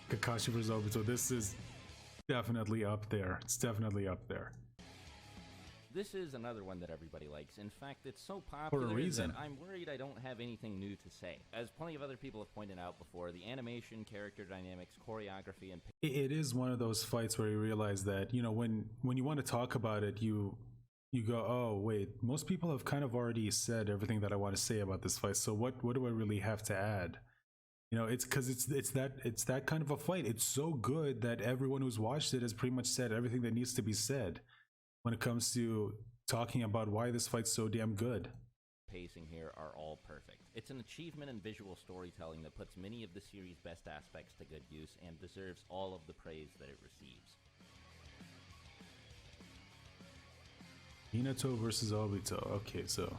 Kakashi vs Obito, this is definitely up there. It's definitely up there. This is another one that everybody likes. In fact, it's so popular that I'm worried I don't have anything new to say. As plenty of other people have pointed out before, the animation, character dynamics, choreography, and... It is one of those fights where you realize that, you know, when you want to talk about it, you go, oh, wait, most people have kind of already said everything that I want to say about this fight, so what do I really have to add? You know, it's because it's that kind of a fight. It's so good that everyone who's watched it has pretty much said everything that needs to be said when it comes to talking about why this fight's so damn good. Pacing here are all perfect. It's an achievement in visual storytelling that puts many of the series' best aspects to good use and deserves all of the praise that it receives. Minato versus Obito. Okay, so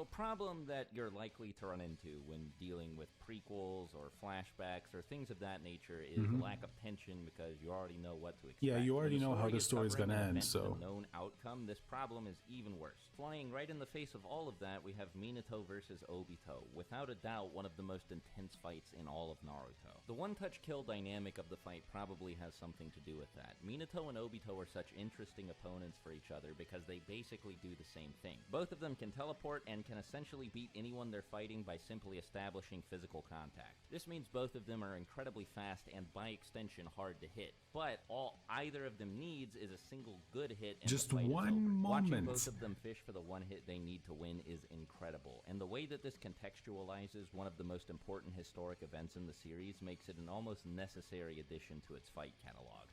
a problem that you're likely to run into when dealing with prequels or flashbacks or things of that nature is the lack of tension, because you already know what to expect. Yeah, you already know how the story's gonna end, so a known outcome, this problem is even worse. Flying right in the face of all of that, we have Minato versus Obito, without a doubt one of the most intense fights in all of Naruto. The one-touch kill dynamic of the fight probably has something to do with that. Minato and Obito are such interesting opponents for each other because they basically do the same thing. Both of them can teleport and can essentially beat anyone they're fighting by simply establishing physical contact. This means both of them are incredibly fast and by extension hard to hit, but all either of them needs is a single good hit and just the fight one is over. moment. Watching both of them fish for the one hit they need to win is incredible, and the way that this contextualizes one of the most important historic events in the series makes it an almost necessary addition to its fight catalog.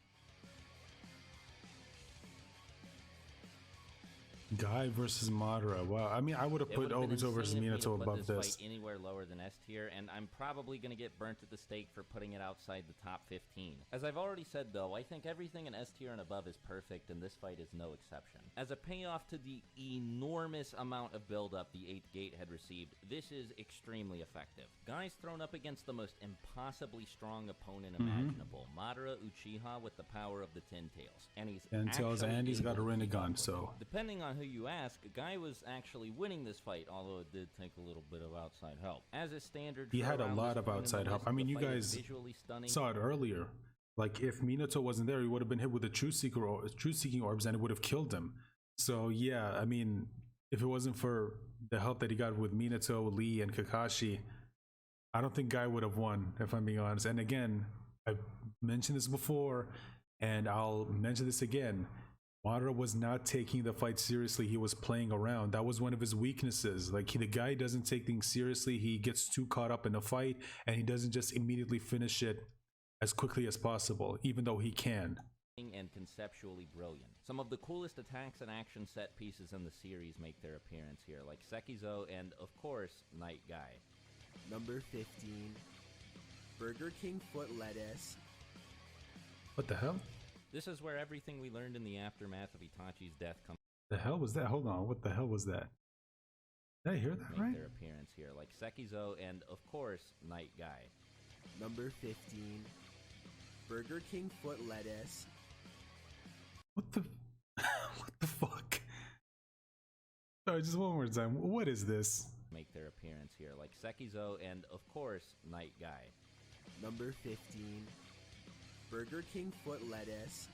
Guy versus Madara. Wow, I mean, I would have put Obito versus Minato above this. Anywhere lower than S tier, and I'm probably going to get burnt at the stake for putting it outside the top 15. As I've already said though, I think everything in S tier and above is perfect, and this fight is no exception. As a payoff to the enormous amount of build-up the 8th gate had received, this is extremely effective. Guy's thrown up against the most impossibly strong opponent imaginable, Madara Uchiha with the power of the Ten Tails, and he's got a Rinnegan, so depending on who you ask, Guy was actually winning this fight, although it did take a little bit of outside help. As is standard, he had a lot of outside help. I mean, you guys saw it earlier. Like, if Minato wasn't there, he would have been hit with the truth-seeking orbs, and it would have killed him. So yeah, I mean, if it wasn't for the help that he got with Minato, Lee, and Kakashi, I don't think Guy would have won, if I'm being honest. And again, I've mentioned this before, and I'll mention this again. Madara was not taking the fight seriously. He was playing around. That was one of his weaknesses. Like, the guy doesn't take things seriously. He gets too caught up in a fight, and he doesn't just immediately finish it as quickly as possible, even though he can. And conceptually brilliant. Some of the coolest attacks and action set pieces in the series make their appearance here, like Sekizo and, of course, Night Guy. Number 15, Burger King foot lettuce. What the hell? This is where everything we learned in the aftermath of Itachi's death comes. The hell was that? Hold on, what the hell was that? Did I hear that make right? their appearance here, like Sekizo and, of course, Night Guy. Number 15, Burger King foot lettuce. What the what the fuck? Sorry, just one more time. What is this? Make their appearance here, like Sekizo and, of course, Night Guy. Number 15, Burger King foot lettuce.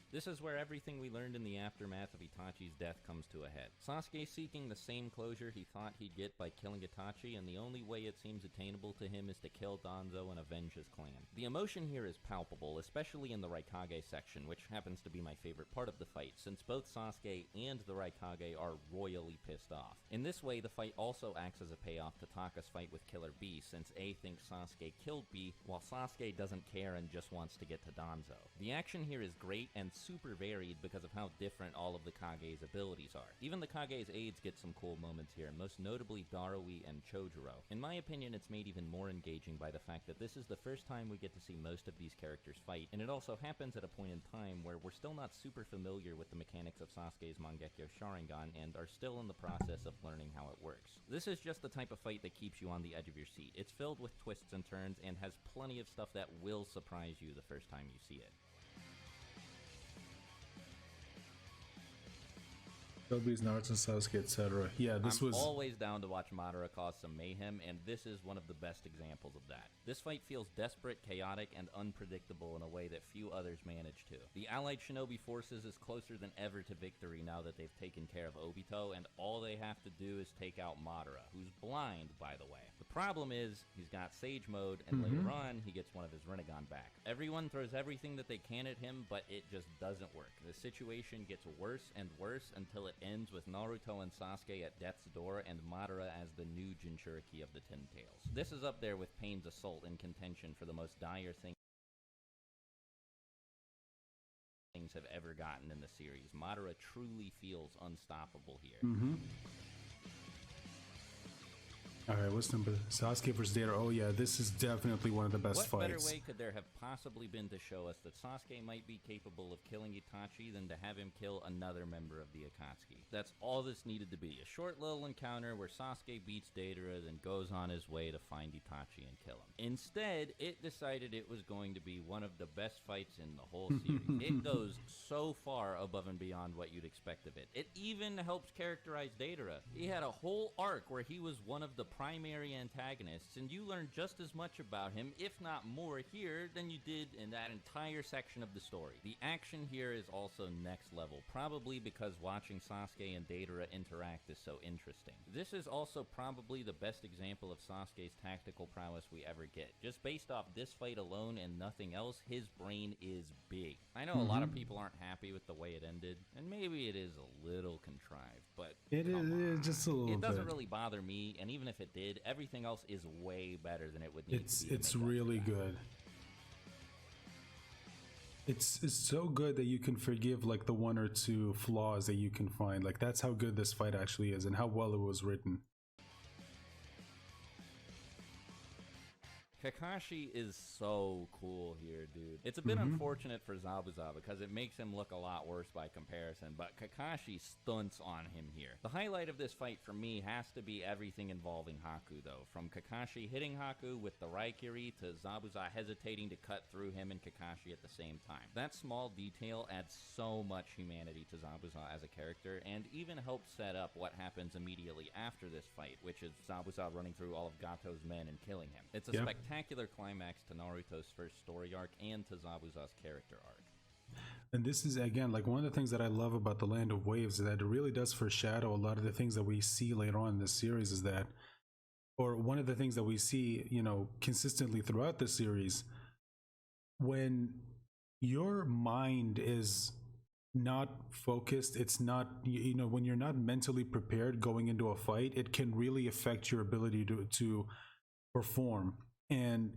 This is where everything we learned in the aftermath of Itachi's death comes to a head. Sasuke seeking the same closure he thought he'd get by killing Itachi, and the only way it seems attainable to him is to kill Danzo and avenge his clan. The emotion here is palpable, especially in the Raikage section, which happens to be my favorite part of the fight, since both Sasuke and the Raikage are royally pissed off. In this way, the fight also acts as a payoff to Taka's fight with Killer B, since A thinks Sasuke killed B, while Sasuke doesn't care and just wants to get to Danzo. The action here is great and super varied because of how different all of the Kage's abilities are. Even the Kage's aides get some cool moments here, most notably Darui and Chojuro. In my opinion, it's made even more engaging by the fact that this is the first time we get to see most of these characters fight, and it also happens at a point in time where we're still not super familiar with the mechanics of Sasuke's Mangekyo Sharingan and are still in the process of learning how it works. This is just the type of fight that keeps you on the edge of your seat. It's filled with twists and turns and has plenty of stuff that will surprise you the first time you see it. Shelby's Naruto, Sasuke, etc. Yeah, this I'm was always down to watch Madara cause some mayhem, and this is one of the best examples of that. This fight feels desperate, chaotic, and unpredictable in a way that few others manage to. The allied shinobi forces is closer than ever to victory now that they've taken care of Obito, and all they have to do is take out Madara, who's blind, by the way. The problem is, he's got Sage Mode, and later on, he gets one of his Rinnegan back. Everyone throws everything that they can at him, but it just doesn't work. The situation gets worse and worse until it ends with Naruto and Sasuke at death's door and Madara as the new Jinchuriki of the Ten Tails. This is up there with Pain's assault in contention for the most dire things have ever gotten in the series. Madara truly feels unstoppable here. Alright, what's number? Sasuke versus Data. Oh yeah, this is definitely one of the best What better fights. way could there have possibly been to show us that Sasuke might be capable of killing Itachi than to have him kill another member of the Akatsuki? That's all this needed to be. A short little encounter where Sasuke beats Deidara, then goes on his way to find Itachi and kill him. Instead, it decided it was going to be one of the best fights in the whole series. It goes so far above and beyond what you'd expect of it. It even helps characterize Deidara. He had a whole arc where he was one of the primary antagonists, and you learn just as much about him, if not more, here than you did in that entire section of the story. The action here is also next level, probably because watching Sasuke and Deidara interact is so interesting. This is also probably the best example of Sasuke's tactical prowess we ever get. Just based off this fight alone and nothing else, his brain is big. I know a lot of people aren't happy with the way it ended, and maybe it is a little contrived, but It is just a little it doesn't bit. really bother me, and even if it did, everything else is way better than it would need to be. It's really good. It's so good that you can forgive like the one or two flaws that you can find. Like that's how good this fight actually is and how well it was written. Kakashi is so cool here, dude. It's a bit unfortunate for Zabuza because it makes him look a lot worse by comparison, but Kakashi stunts on him here. The highlight of this fight for me has to be everything involving Haku, though. From Kakashi hitting Haku with the Raikiri to Zabuza hesitating to cut through him and Kakashi at the same time. That small detail adds so much humanity to Zabuza as a character and even helps set up what happens immediately after this fight, which is Zabuza running through all of Gato's men and killing him. It's a spectacular climax to Naruto's first story arc and to Zabuza's character arc. And this is again like one of the things that I love about the Land of Waves is that it really does foreshadow a lot of the things that we see later on in this series is that, or one of the things that we see, you know, consistently throughout the series, when your mind is not focused, it's not, you know, when you're not mentally prepared going into a fight, it can really affect your ability to perform. And,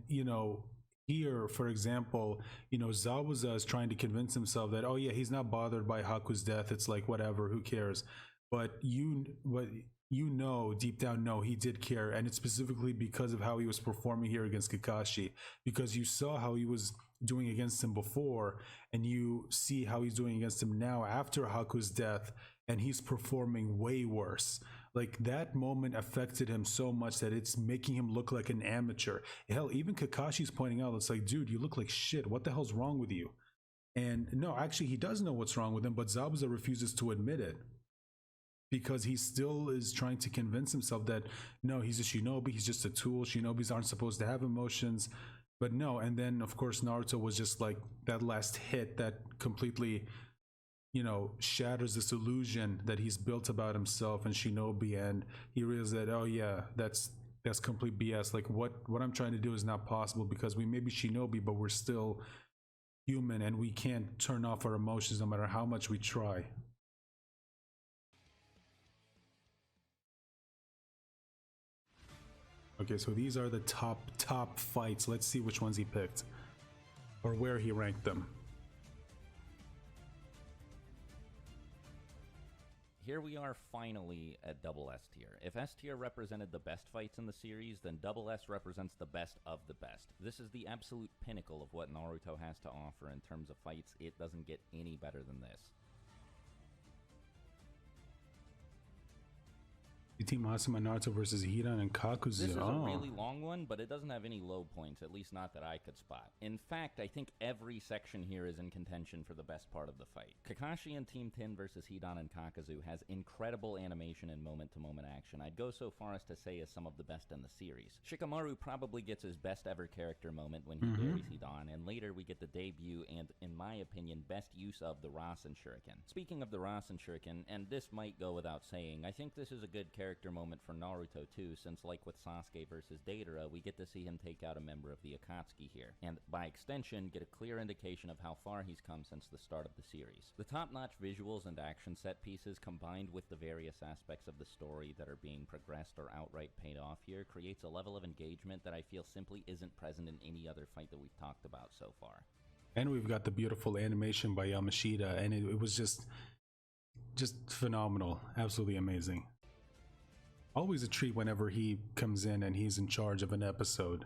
here, for example, Zabuza is trying to convince himself that, oh yeah, he's not bothered by Haku's death. It's like, whatever, who cares? But deep down, no, he did care. And it's specifically because of how he was performing here against Kakashi, because you saw how he was doing against him before, and you see how he's doing against him now after Haku's death, and he's performing way worse. Like, that moment affected him so much that it's making him look like an amateur. Hell, even Kakashi's pointing out, it's like, dude, you look like shit. What the hell's wrong with you? And no, actually, he does know what's wrong with him, but Zabuza refuses to admit it because he still is trying to convince himself that, no, he's a shinobi, he's just a tool. Shinobis aren't supposed to have emotions. But no, and then, of course, Naruto was just like that last hit that completely shatters this illusion that he's built about himself and shinobi, and he realizes that, oh yeah, that's complete BS. Like, what I'm trying to do is not possible, because we may be shinobi, but we're still human, and we can't turn off our emotions no matter how much we try. Okay, so these are the top fights. Let's see which ones he picked, or where he ranked them. Here we are finally at double S tier. If S tier represented the best fights in the series, then double S represents the best of the best. This is the absolute pinnacle of what Naruto has to offer in terms of fights. It doesn't get any better than this. Team Asuma, Naruto versus Hidan and Kakuzu. This is a really long one, but it doesn't have any low points, at least not that I could spot. In fact, I think every section here is in contention for the best part of the fight. Kakashi and Team 10 versus Hidan and Kakuzu has incredible animation and moment-to-moment action. I'd go so far as to say is some of the best in the series. Shikamaru probably gets his best ever character moment when he buries Hidan, and later we get the debut and, in my opinion, best use of the Rasen Shuriken. Speaking of the Rasen Shuriken, and this might go without saying, I think this is a good character moment for Naruto too, since like with Sasuke versus Deidara, we get to see him take out a member of the Akatsuki here, and by extension get a clear indication of how far he's come since the start of the series. The top-notch visuals and action set pieces combined with the various aspects of the story that are being progressed or outright paid off here creates a level of engagement that I feel simply isn't present in any other fight that we've talked about so far. And we've got the beautiful animation by Yamashita, and it was just phenomenal, absolutely amazing. Always a treat whenever he comes in and he's in charge of an episode.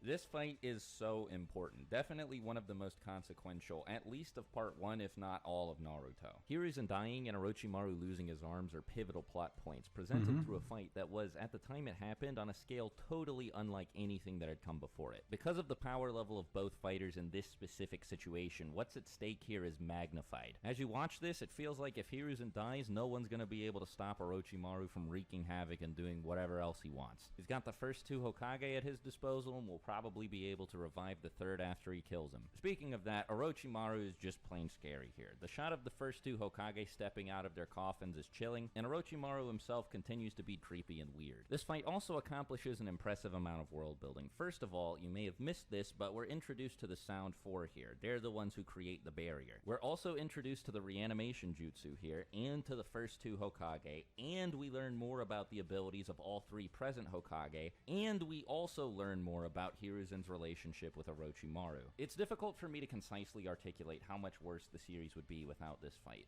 This fight is so important, definitely one of the most consequential, at least of part 1 if not all of Naruto. Hiruzen dying and Orochimaru losing his arms are pivotal plot points presented through a fight that was, at the time it happened, on a scale totally unlike anything that had come before it. Because of the power level of both fighters in this specific situation, what's at stake here is magnified. As you watch this, it feels like if Hiruzen dies, no one's going to be able to stop Orochimaru from wreaking havoc and doing whatever else he wants. He's got the first 2 Hokage at his disposal and will probably be able to revive the third after he kills him. Speaking of that, Orochimaru is just plain scary here. The shot of the first 2 Hokage stepping out of their coffins is chilling, and Orochimaru himself continues to be creepy and weird. This fight also accomplishes an impressive amount of world building. First of all, you may have missed this, but we're introduced to the Sound 4 here. They're the ones who create the barrier. We're also introduced to the reanimation jutsu here, and to the first 2 Hokage, and we learn more about the abilities of all 3 present Hokage, and we also learn more about Hiruzen's relationship with Orochimaru. It's difficult for me to concisely articulate how much worse the series would be without this fight.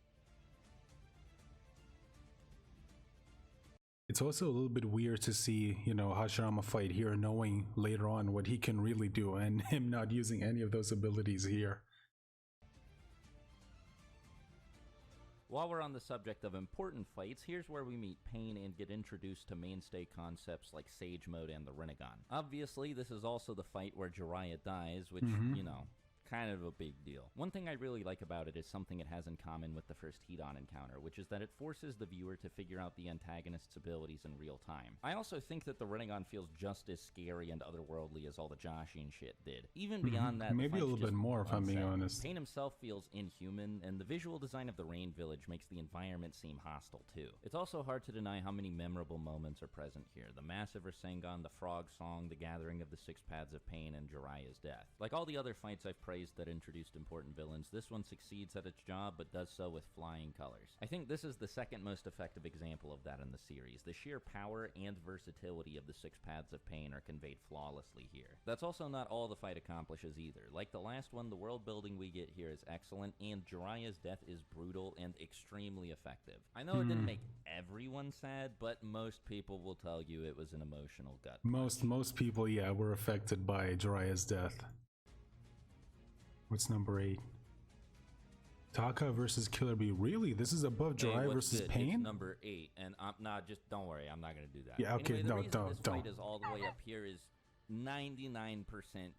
It's also a little bit weird to see, Hashirama fight here, knowing later on what he can really do, and him not using any of those abilities here. While we're on the subject of important fights, here's where we meet Pain and get introduced to mainstay concepts like Sage Mode and the Rinnegan. Obviously, this is also the fight where Jiraiya dies, which, kind of a big deal. One thing I really like about it is something it has in common with the first Hidan encounter, which is that it forces the viewer to figure out the antagonist's abilities in real time. I also think that the Rinnegan feels just as scary and otherworldly as all the Jashin shit did. Even beyond that, maybe a little bit more, if I'm being honest. Pain himself feels inhuman, and the visual design of the Rain Village makes the environment seem hostile too. It's also hard to deny how many memorable moments are present here. The massive Rasengan, the frog song, the gathering of the 6 paths of pain, and Jiraiya's death. Like all the other fights I've praised phrase that introduced important villains, this one succeeds at its job but does so with flying colors. I think this is the second most effective example of that in the series. The sheer power and versatility of the 6 paths of pain are conveyed flawlessly here. That's also not all the fight accomplishes either. Like the last one, the world building we get here is excellent, and Jiraiya's death is brutal and extremely effective. I know it didn't make everyone sad, but most people will tell you it was an emotional gut punch. Most people, yeah, were affected by Jiraiya's death. What's number 8? Taka versus Killer Bee. Really? This is above Jiraiya versus good? Pain? It's number 8, and I'm not, just don't worry, I'm not gonna do that. Yeah, okay, anyway, no, the reason don't. This fight is all the way up here is 99%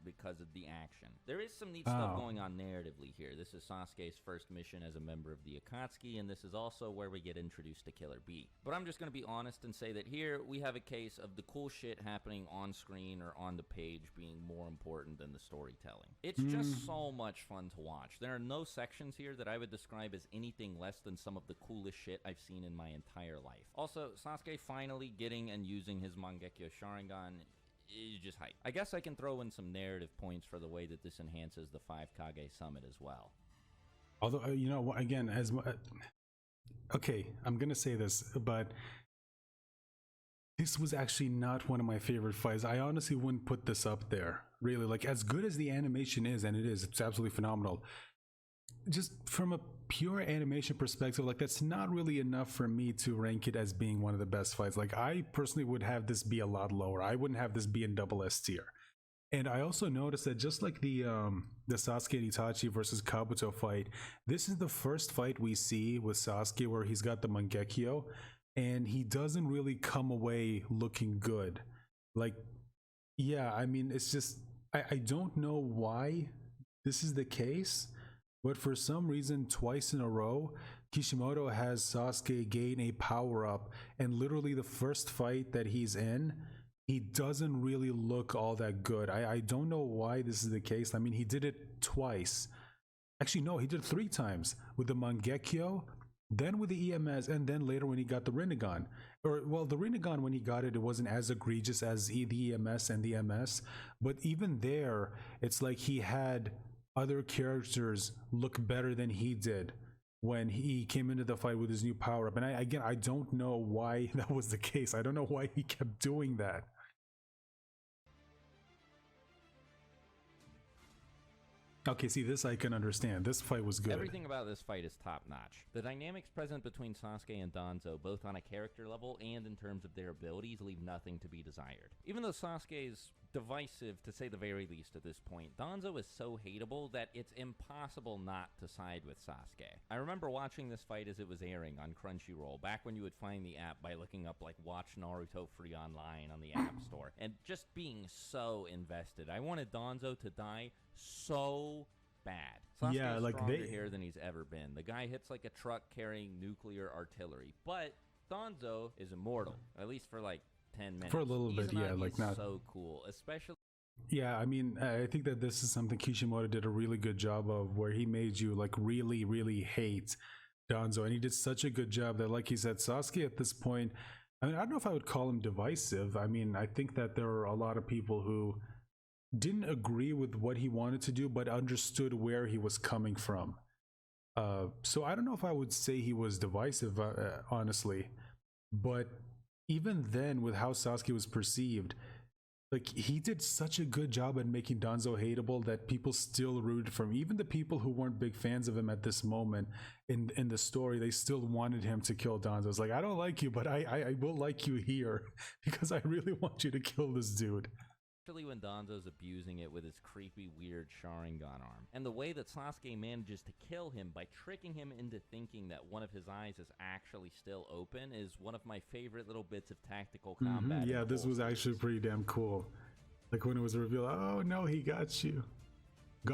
because of the action. There is some neat stuff going on narratively here. This is Sasuke's first mission as a member of the Akatsuki, and this is also where we get introduced to Killer Bee. But I'm just going to be honest and say that here we have a case of the cool shit happening on screen or on the page being more important than the storytelling. It's just so much fun to watch. There are no sections here that I would describe as anything less than some of the coolest shit I've seen in my entire life. Also, Sasuke finally getting and using his Mangekyo Sharingan is just hype. I guess I can throw in some narrative points for the way that this enhances the 5 Kage summit as well. Although, you know, again, okay, I'm gonna say this, but this was actually not one of my favorite fights. I honestly wouldn't put this up there. Really, like, as good as the animation is, and it's absolutely phenomenal. Just from a pure animation perspective, like, that's not really enough for me to rank it as being one of the best fights. Like, I personally would have this be a lot lower. I wouldn't have this be in double S tier. And I also noticed that just like the Sasuke and Itachi versus Kabuto fight, this is the first fight we see with Sasuke where he's got the Mangekyo and he doesn't really come away looking good. Like, yeah, I mean, it's just, I don't know why this is the case, but for some reason, twice in a row, Kishimoto has Sasuke gain a power-up, and literally the first fight that he's in, he doesn't really look all that good. I don't know why this is the case. I mean, he did it twice. Actually, no, he did it 3 times. With the Mangekyo, then with the EMS, and then later when he got the Rinnegan. Or, well, the Rinnegan, when he got it, it wasn't as egregious as the EMS and the MS. But even there, it's like he had other characters look better than he did when he came into the fight with his new power-up. And I don't know why that was the case. I don't know why he kept doing that. Okay, see, this I can understand. This fight was good. Everything about this fight is top-notch. The dynamics present between Sasuke and Danzo, both on a character level and in terms of their abilities, leave nothing to be desired. Even though Sasuke is divisive, to say the very least at this point, Danzo is so hateable that it's impossible not to side with Sasuke. I remember watching this fight as it was airing on Crunchyroll, back when you would find the app by looking up, like, Watch Naruto Free Online on the App Store, and just being so invested. I wanted Danzo to die so bad. Sasuke yeah, is like stronger here than he's ever been. The guy hits like a truck carrying nuclear artillery, but Danzo is immortal, at least for like 10 minutes. For a little bit, yeah, like not so cool, especially. Yeah, I mean, I think that this is something Kishimoto did a really good job of, where he made you like really hate Danzo, and he did such a good job that, like he said, Sasuke at this point, I mean, I don't know if I would call him divisive. I mean, I think that there are a lot of people who didn't agree with what he wanted to do, but understood where he was coming from. So I don't know if I would say he was divisive, honestly. But even then, with how Sasuke was perceived, like, he did such a good job at making Danzo hateable that people still rooted for him. Even the people who weren't big fans of him at this moment in the story, they still wanted him to kill Danzo. It's like, I don't like you, but I will like you here because I really want you to kill this dude. Especially when Danzo's abusing it with his creepy, weird Sharingan arm. And the way that Sasuke manages to kill him by tricking him into thinking that one of his eyes is actually still open is one of my favorite little bits of tactical combat. Yeah, this was actually pretty damn cool. Like when it was revealed, oh no, he got you.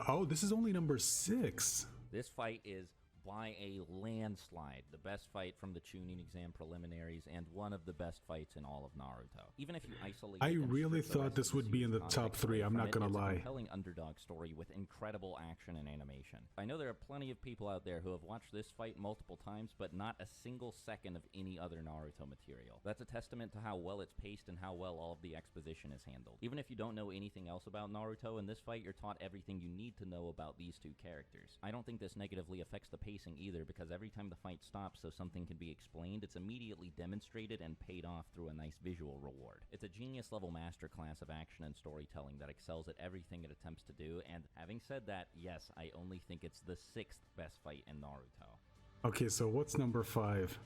Oh, this is only number 6. This fight is by a landslide the best fight from the Chunin exam preliminaries and one of the best fights in all of Naruto. Even if you isolate I it and really strip the thought rest this of the would be in series the top context 3. away I'm from not it, gonna it's a lie. compelling underdog story with incredible action and animation. I know there are plenty of people out there who have watched this fight multiple times, but not a single second of any other Naruto material. That's a testament to how well it's paced and how well all of the exposition is handled. Even if you don't know anything else about Naruto, in this fight you're taught everything you need to know about these two characters. I don't think this negatively affects the pacing either, because every time the fight stops so something can be explained, it's immediately demonstrated and paid off through a nice visual reward. It's a genius level masterclass of action and storytelling that excels at everything it attempts to do, and having said that, yes, I only think it's the 6th best fight in Naruto. Okay, so what's number 5?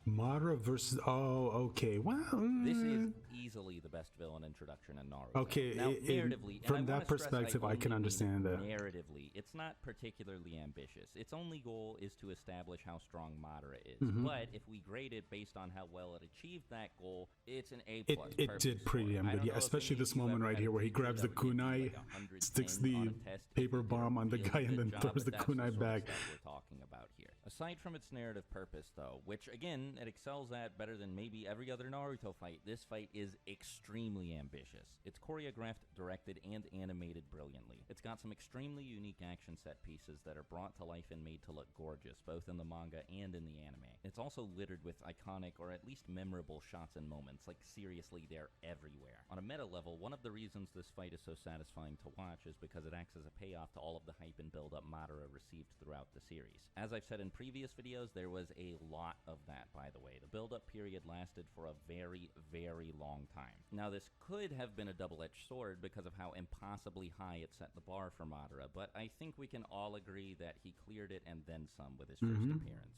Madara versus... Oh, okay. Well, This is easily the best villain introduction in Naruto. okay. Now, narratively, From and I that wanna stress perspective, I can only mean understand that. Narratively, it's not particularly ambitious. Its only goal is to establish how strong Madara is. Mhm. But if we grade it based on how well it achieved that goal, it's an A+. It did pretty damn good, yeah. Especially this moment right here where he grabs the kunai, sticks the paper bomb on the guy, and then throws the kunai back. We're talking about here. Aside from its narrative purpose, though, which again it excels at better than maybe every other Naruto fight, this fight is extremely ambitious. It's choreographed, directed, and animated brilliantly. It's got some extremely unique action set pieces that are brought to life and made to look gorgeous, both in the manga and in the anime. It's also littered with iconic or at least memorable shots and moments, like seriously, they're everywhere. On a meta level, one of the reasons this fight is so satisfying to watch is because it acts as a payoff to all of the hype and build-up Madara received throughout the series. As I've said in previous videos, there was a lot of that, by the way. The build-up period lasted for a very, very long time. Now, this could have been a double-edged sword because of how impossibly high it set the bar for Madara, but I think we can all agree that he cleared it and then some with his first appearance.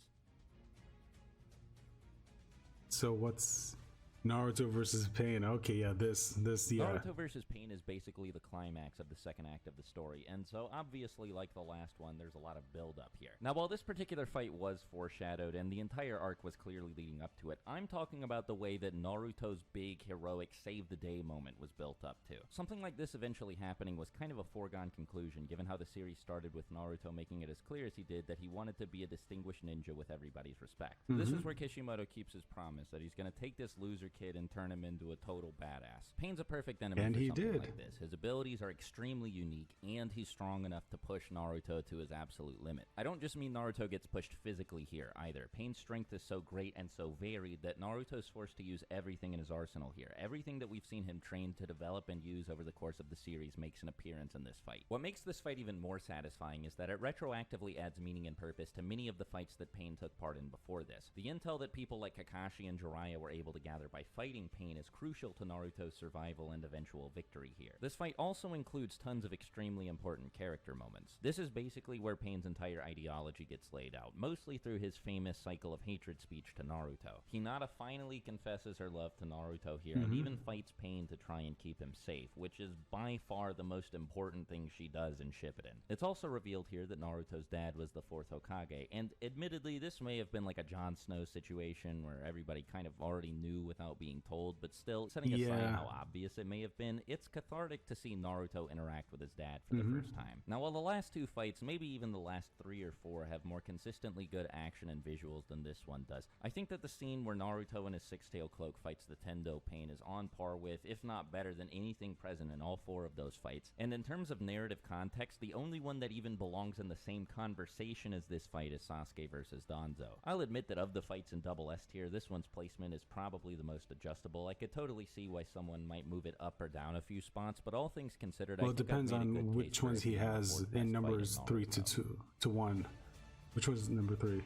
So what's Naruto versus Pain? Okay, yeah, this, yeah. Naruto versus Pain is basically the climax of the second act of the story, and so obviously, like the last one, there's a lot of build-up here. Now, while this particular fight was foreshadowed and the entire arc was clearly leading up to it, I'm talking about the way that Naruto's big, heroic, save-the-day moment was built up to. Something like this eventually happening was kind of a foregone conclusion, given how the series started with Naruto making it as clear as he did that he wanted to be a distinguished ninja with everybody's respect. This is where Kishimoto keeps his promise that he's going to take this loser kid and turn him into a total badass. Pain's a perfect enemy And for he something did. like this. His abilities are extremely unique, and he's strong enough to push Naruto to his absolute limit. I don't just mean Naruto gets pushed physically here, either. Pain's strength is so great and so varied that Naruto's forced to use everything in his arsenal here. Everything that we've seen him train to develop and use over the course of the series makes an appearance in this fight. What makes this fight even more satisfying is that it retroactively adds meaning and purpose to many of the fights that Pain took part in before this. The intel that people like Kakashi and Jiraiya were able to gather by fighting Pain is crucial to Naruto's survival and eventual victory here. This fight also includes tons of extremely important character moments. This is basically where Pain's entire ideology gets laid out, mostly through his famous cycle of hatred speech to Naruto. Hinata finally confesses her love to Naruto here and even fights Pain to try and keep him safe, which is by far the most important thing she does in Shippuden. It's also revealed here that Naruto's dad was the 4th Hokage, and admittedly this may have been like a Jon Snow situation where everybody kind of already knew without being told, but still, setting aside how obvious it may have been, it's cathartic to see Naruto interact with his dad for the first time. Now, while the last two fights, maybe even the last 3 or 4, have more consistently good action and visuals than this one does, I think that the scene where Naruto and his six-tail cloak fights the Tendo Pain is on par with, if not better than anything present in all 4 of those fights. And in terms of narrative context, the only one that even belongs in the same conversation as this fight is Sasuke versus Danzo. I'll admit that of the fights in double S tier, this one's placement is probably the most adjustable. I could totally see why someone might move it up or down a few spots, but all things considered, Well, I it think depends I've made a on good which case for ones it he being the has 4th best in fight numbers 3 Naruto. to 1. Which was number 3?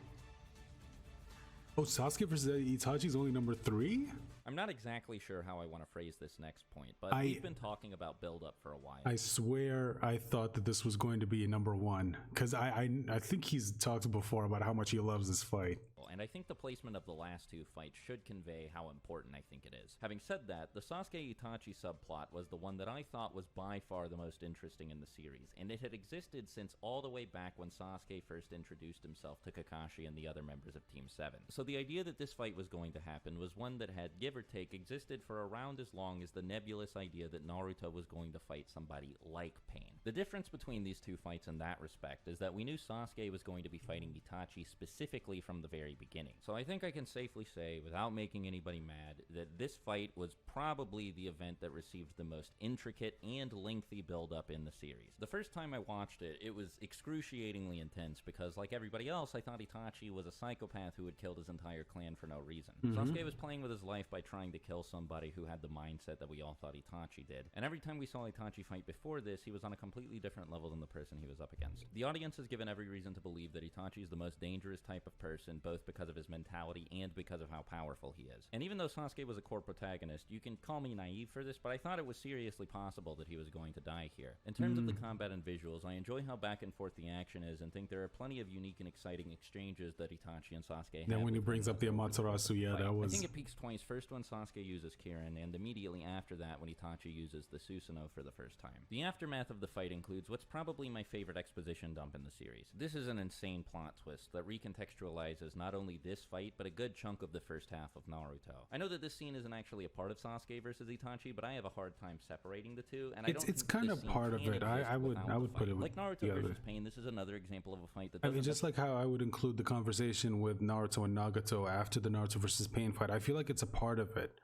Oh, Sasuke versus Itachi is only number 3? I'm not exactly sure how I want to phrase this next point, but we've been talking about build-up for a while. I swear I thought that this was going to be number 1, because I think he's talked before about how much he loves this fight. material, and I think the placement of the last two fights should convey how important I think it is. Having said that, the Sasuke-Itachi subplot was the one that I thought was by far the most interesting in the series, and it had existed since all the way back when Sasuke first introduced himself to Kakashi and the other members of Team 7. So the idea that this fight was going to happen was one that had, give or take, existed for around as long as the nebulous idea that Naruto was going to fight somebody like Pain. The difference between these two fights in that respect is that we knew Sasuke was going to be fighting Itachi specifically from the very beginning. So I think I can safely say, without making anybody mad, that this fight was probably the event that received the most intricate and lengthy build-up in the series. The first time I watched it, it was excruciatingly intense because, like everybody else, I thought Itachi was a psychopath who had killed his entire clan for no reason. Sasuke was playing with his life by trying to kill somebody who had the mindset that we all thought Itachi did. And every time we saw Itachi fight before this, he was on a completely different level than the person he was up against. The audience has given every reason to believe that Itachi is the most dangerous type of person, both because of his mentality and because of how powerful he is. And even though Sasuke was a core protagonist, you can call me naive for this, but I thought it was seriously possible that he was going to die here. In terms of the combat and visuals, I enjoy how back and forth the action is and think there are plenty of unique and exciting exchanges that Itachi and Sasuke have. Then when he brings up the Amaterasu, yeah, that was... I think it peaks twice, first when Sasuke uses Kirin, and immediately after that when Itachi uses the Susanoo for the first time. The aftermath of the fight includes what's probably my favorite exposition dump in the series. This is an insane plot twist that recontextualizes not only this fight, but a good chunk of the first half of Naruto. I know that this scene isn't actually a part of Sasuke versus Itachi, but I have a hard time separating the two, and it's kind of part of it. I would put it with like Naruto versus Pain. This is another example of a fight that I mean, just like how I would include the conversation with Naruto and Nagato after the Naruto versus Pain fight, I feel like it's a part of it.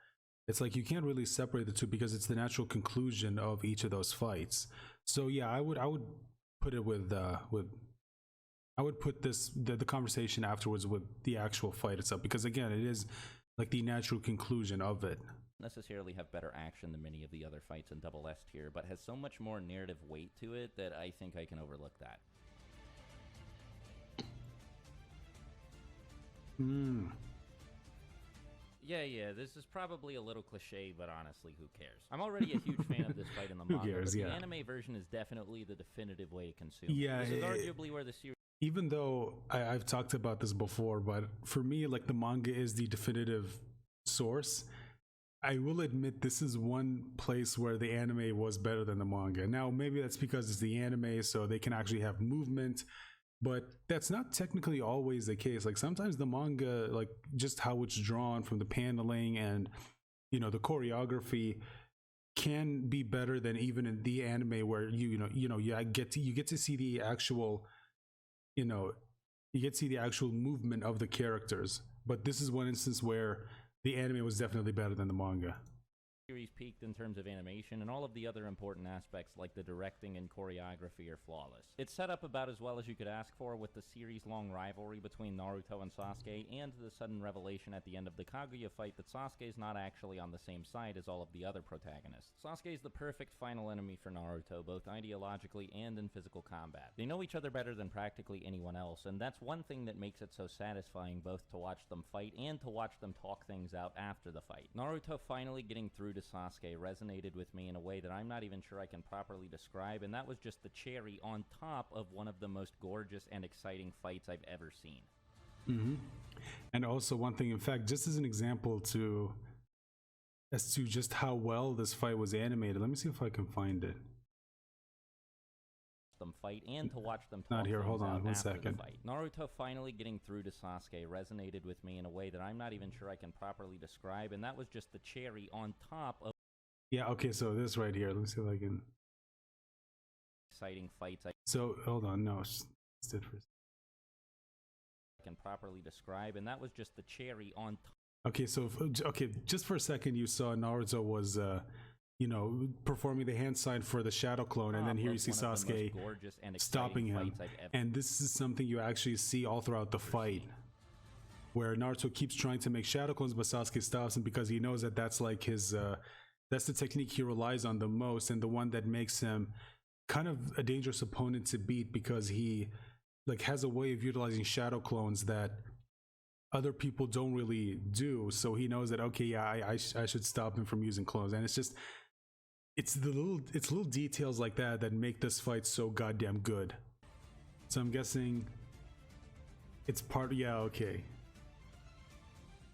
It's like you can't really separate the two because it's the natural conclusion of each of those fights. So yeah, I would put it with I would put the conversation afterwards with the actual fight itself, because again, it is like the natural conclusion of it. Necessarily have better action than many of the other fights in Double S tier, but has so much more narrative weight to it that I think I can overlook that. Yeah, this is probably a little cliche, but honestly, who cares? I'm already a huge fan of this fight in the manga, cares, but yeah. the anime version is definitely the definitive way to consume Yeah, it. This is arguably where the series... Even though I've talked about this before, but for me, like, the manga is the definitive source. I will admit this is one place where the anime was better than the manga. Now, maybe that's because it's the anime, so they can actually have movement, but that's not technically always the case. Like, sometimes the manga, like, just how it's drawn from the paneling and, you know, the choreography can be better than even in the anime, where you get to see the actual, you get to see the actual movement of the characters. But this is one instance where the anime was definitely better than the manga. Series peaked in terms of animation, and all of the other important aspects like the directing and choreography are flawless. It's set up about as well as you could ask for, with the series-long rivalry between Naruto and Sasuke, and the sudden revelation at the end of the Kaguya fight that Sasuke is not actually on the same side as all of the other protagonists. Sasuke is the perfect final enemy for Naruto, both ideologically and in physical combat. They know each other better than practically anyone else, and that's one thing that makes it so satisfying both to watch them fight and to watch them talk things out after the fight. Naruto finally getting through to Sasuke resonated with me in a way that I'm not even sure I can properly describe, and that was just the cherry on top of one of the most gorgeous and exciting fights I've ever seen. And also one thing, in fact, just as an example as to just how well this fight was animated, let me see if I can find it. Them fight and to watch them talk Not here, hold things on out one after the second. fight. Naruto finally getting through to Sasuke resonated with me in a way that I'm not even sure I can properly describe, and that was just the cherry on top of Yeah, okay, so this right here, let me see if I can. exciting fights I So hold on, no, it's different. can properly describe, and that was just the cherry on top. Okay, so just for a second, you saw Naruto was performing the hand sign for the shadow clone, and then here you see Sasuke stopping him. And this is something you actually see all throughout the fight, where Naruto keeps trying to make shadow clones, but Sasuke stops him because he knows that that's like his that's the technique he relies on the most, and the one that makes him kind of a dangerous opponent to beat, because he like has a way of utilizing shadow clones that other people don't really do. So he knows that, okay, yeah, I should stop him from using clones. And it's little details like that make this fight so goddamn good. So I'm guessing it's part, yeah, okay.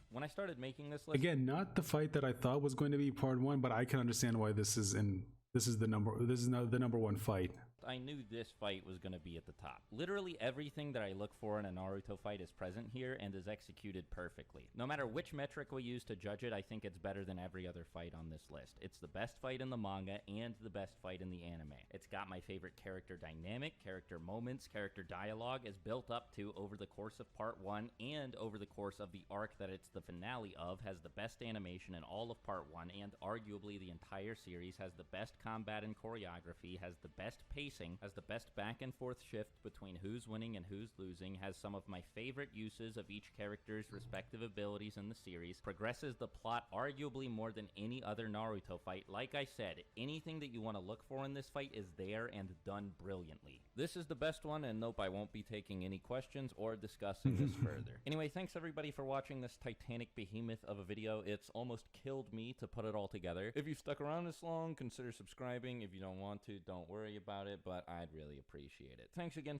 When I started making this list, Again, not the fight that I thought was going to be part one, but I can understand why this is the number one fight. I knew this fight was going to be at the top. Literally everything that I look for in a Naruto fight is present here and is executed perfectly. No matter which metric we use to judge it, I think it's better than every other fight on this list. It's the best fight in the manga and the best fight in the anime. It's got my favorite character dynamic, character moments, character dialogue is built up to over the course of part 1 and over the course of the arc that it's the finale of, has the best animation in all of part 1 and arguably the entire series, has the best combat and choreography, has the best pacing, has the best back and forth shift between who's winning and who's losing, has some of my favorite uses of each character's respective abilities in the series, progresses the plot arguably more than any other Naruto fight. Like I said, anything that you want to look for in this fight is there and done brilliantly. This is the best one, and nope, I won't be taking any questions or discussing this further. Anyway, thanks everybody for watching this titanic behemoth of a video. It's almost killed me to put it all together. If you've stuck around this long, consider subscribing. If you don't want to, don't worry about it, but I'd really appreciate it. Thanks again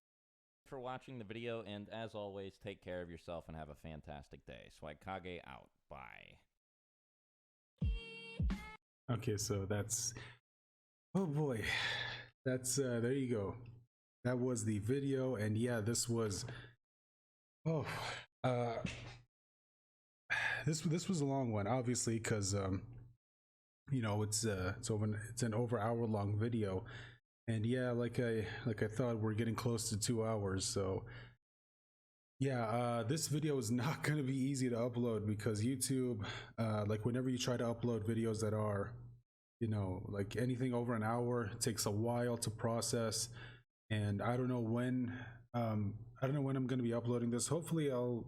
for watching the video, and as always, take care of yourself and have a fantastic day. Swaikage out. Bye. Okay, so that's, oh boy, that's there you go. That was the video, and yeah, this was, this was a long one, obviously, because you know, it's an over hour long video. And yeah, like I thought, we're getting close to 2 hours. So yeah, this video is not going to be easy to upload because YouTube, like whenever you try to upload videos that are, you know, like anything over an hour, it takes a while to process. And I don't know when I'm going to be uploading this. Hopefully I'll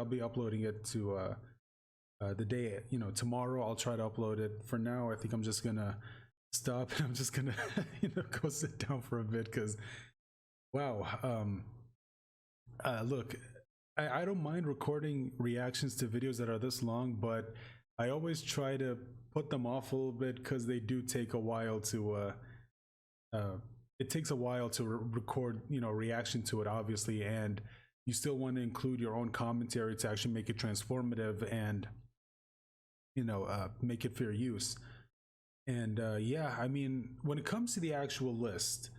be uploading it to the day, you know, tomorrow. I'll try to upload it. For now, I think I'm just gonna stop and I'm just gonna you know, go sit down for a bit because wow. Look, I don't mind recording reactions to videos that are this long, but I always try to put them off a little bit because they do take a while to it takes a while to record, you know, reaction to it, obviously, and you still want to include your own commentary to actually make it transformative and, you know, make it fair use. And yeah, I mean, when it comes to the actual list,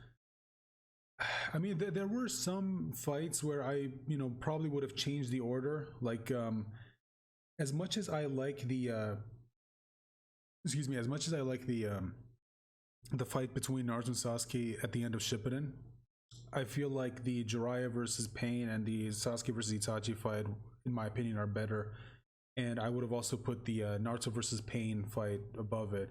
I mean, there were some fights where I, you know, probably would have changed the order. Like, as much as I like the, excuse me, as much as I like the fight between Naruto and Sasuke at the end of Shippuden, I feel like the Jiraiya versus Pain and the Sasuke versus Itachi fight, in my opinion, are better. And I would have also put the Naruto versus Pain fight above it.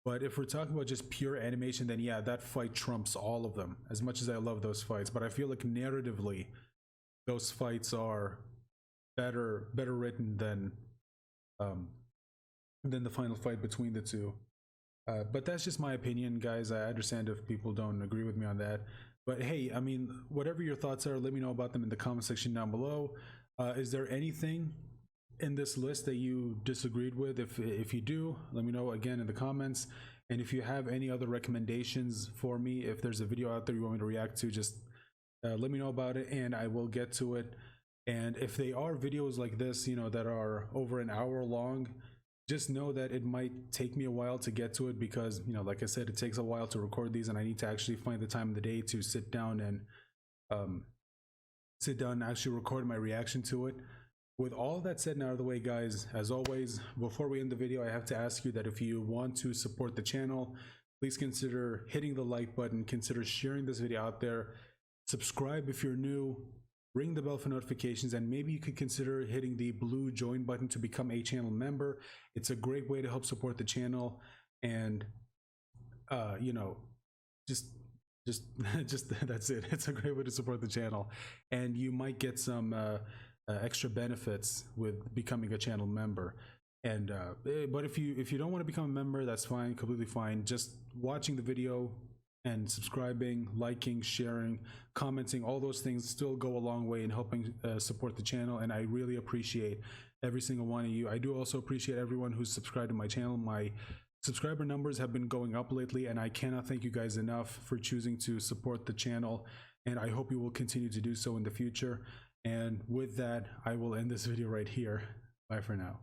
But if we're talking about just pure animation, then yeah, that fight trumps all of them, as much as I love those fights. But I feel like narratively, those fights are better written than the final fight between the two. But that's just my opinion, guys. I understand if people don't agree with me on that. But hey, I mean, whatever your thoughts are, let me know about them in the comment section down below. Is there anything in this list that you disagreed with? If you do, let me know again in the comments. And if you have any other recommendations for me, if there's a video out there you want me to react to, just let me know about it and I will get to it. And if they are videos like this, you know, that are over an hour long, just know that it might take me a while to get to it because, you know, like I said, it takes a while to record these and I need to actually find the time of the day to sit down and actually record my reaction to it. With all that said and out of the way, guys, as always, before we end the video, I have to ask you that if you want to support the channel, please consider hitting the like button, consider sharing this video out there, subscribe if you're new, ring the bell for notifications, and maybe you could consider hitting the blue join button to become a channel member. It's a great way to help support the channel, and you know, just that's it. It's a great way to support the channel, and you might get some extra benefits with becoming a channel member. And but if you don't want to become a member, that's fine, completely fine. Just watching the video and subscribing, liking, sharing, commenting, all those things still go a long way in helping support the channel, and I really appreciate every single one of you. I do also appreciate everyone who's subscribed to my channel. My subscriber numbers have been going up lately, and I cannot thank you guys enough for choosing to support the channel, and I hope you will continue to do so in the future. And with that, I will end this video right here. Bye for now.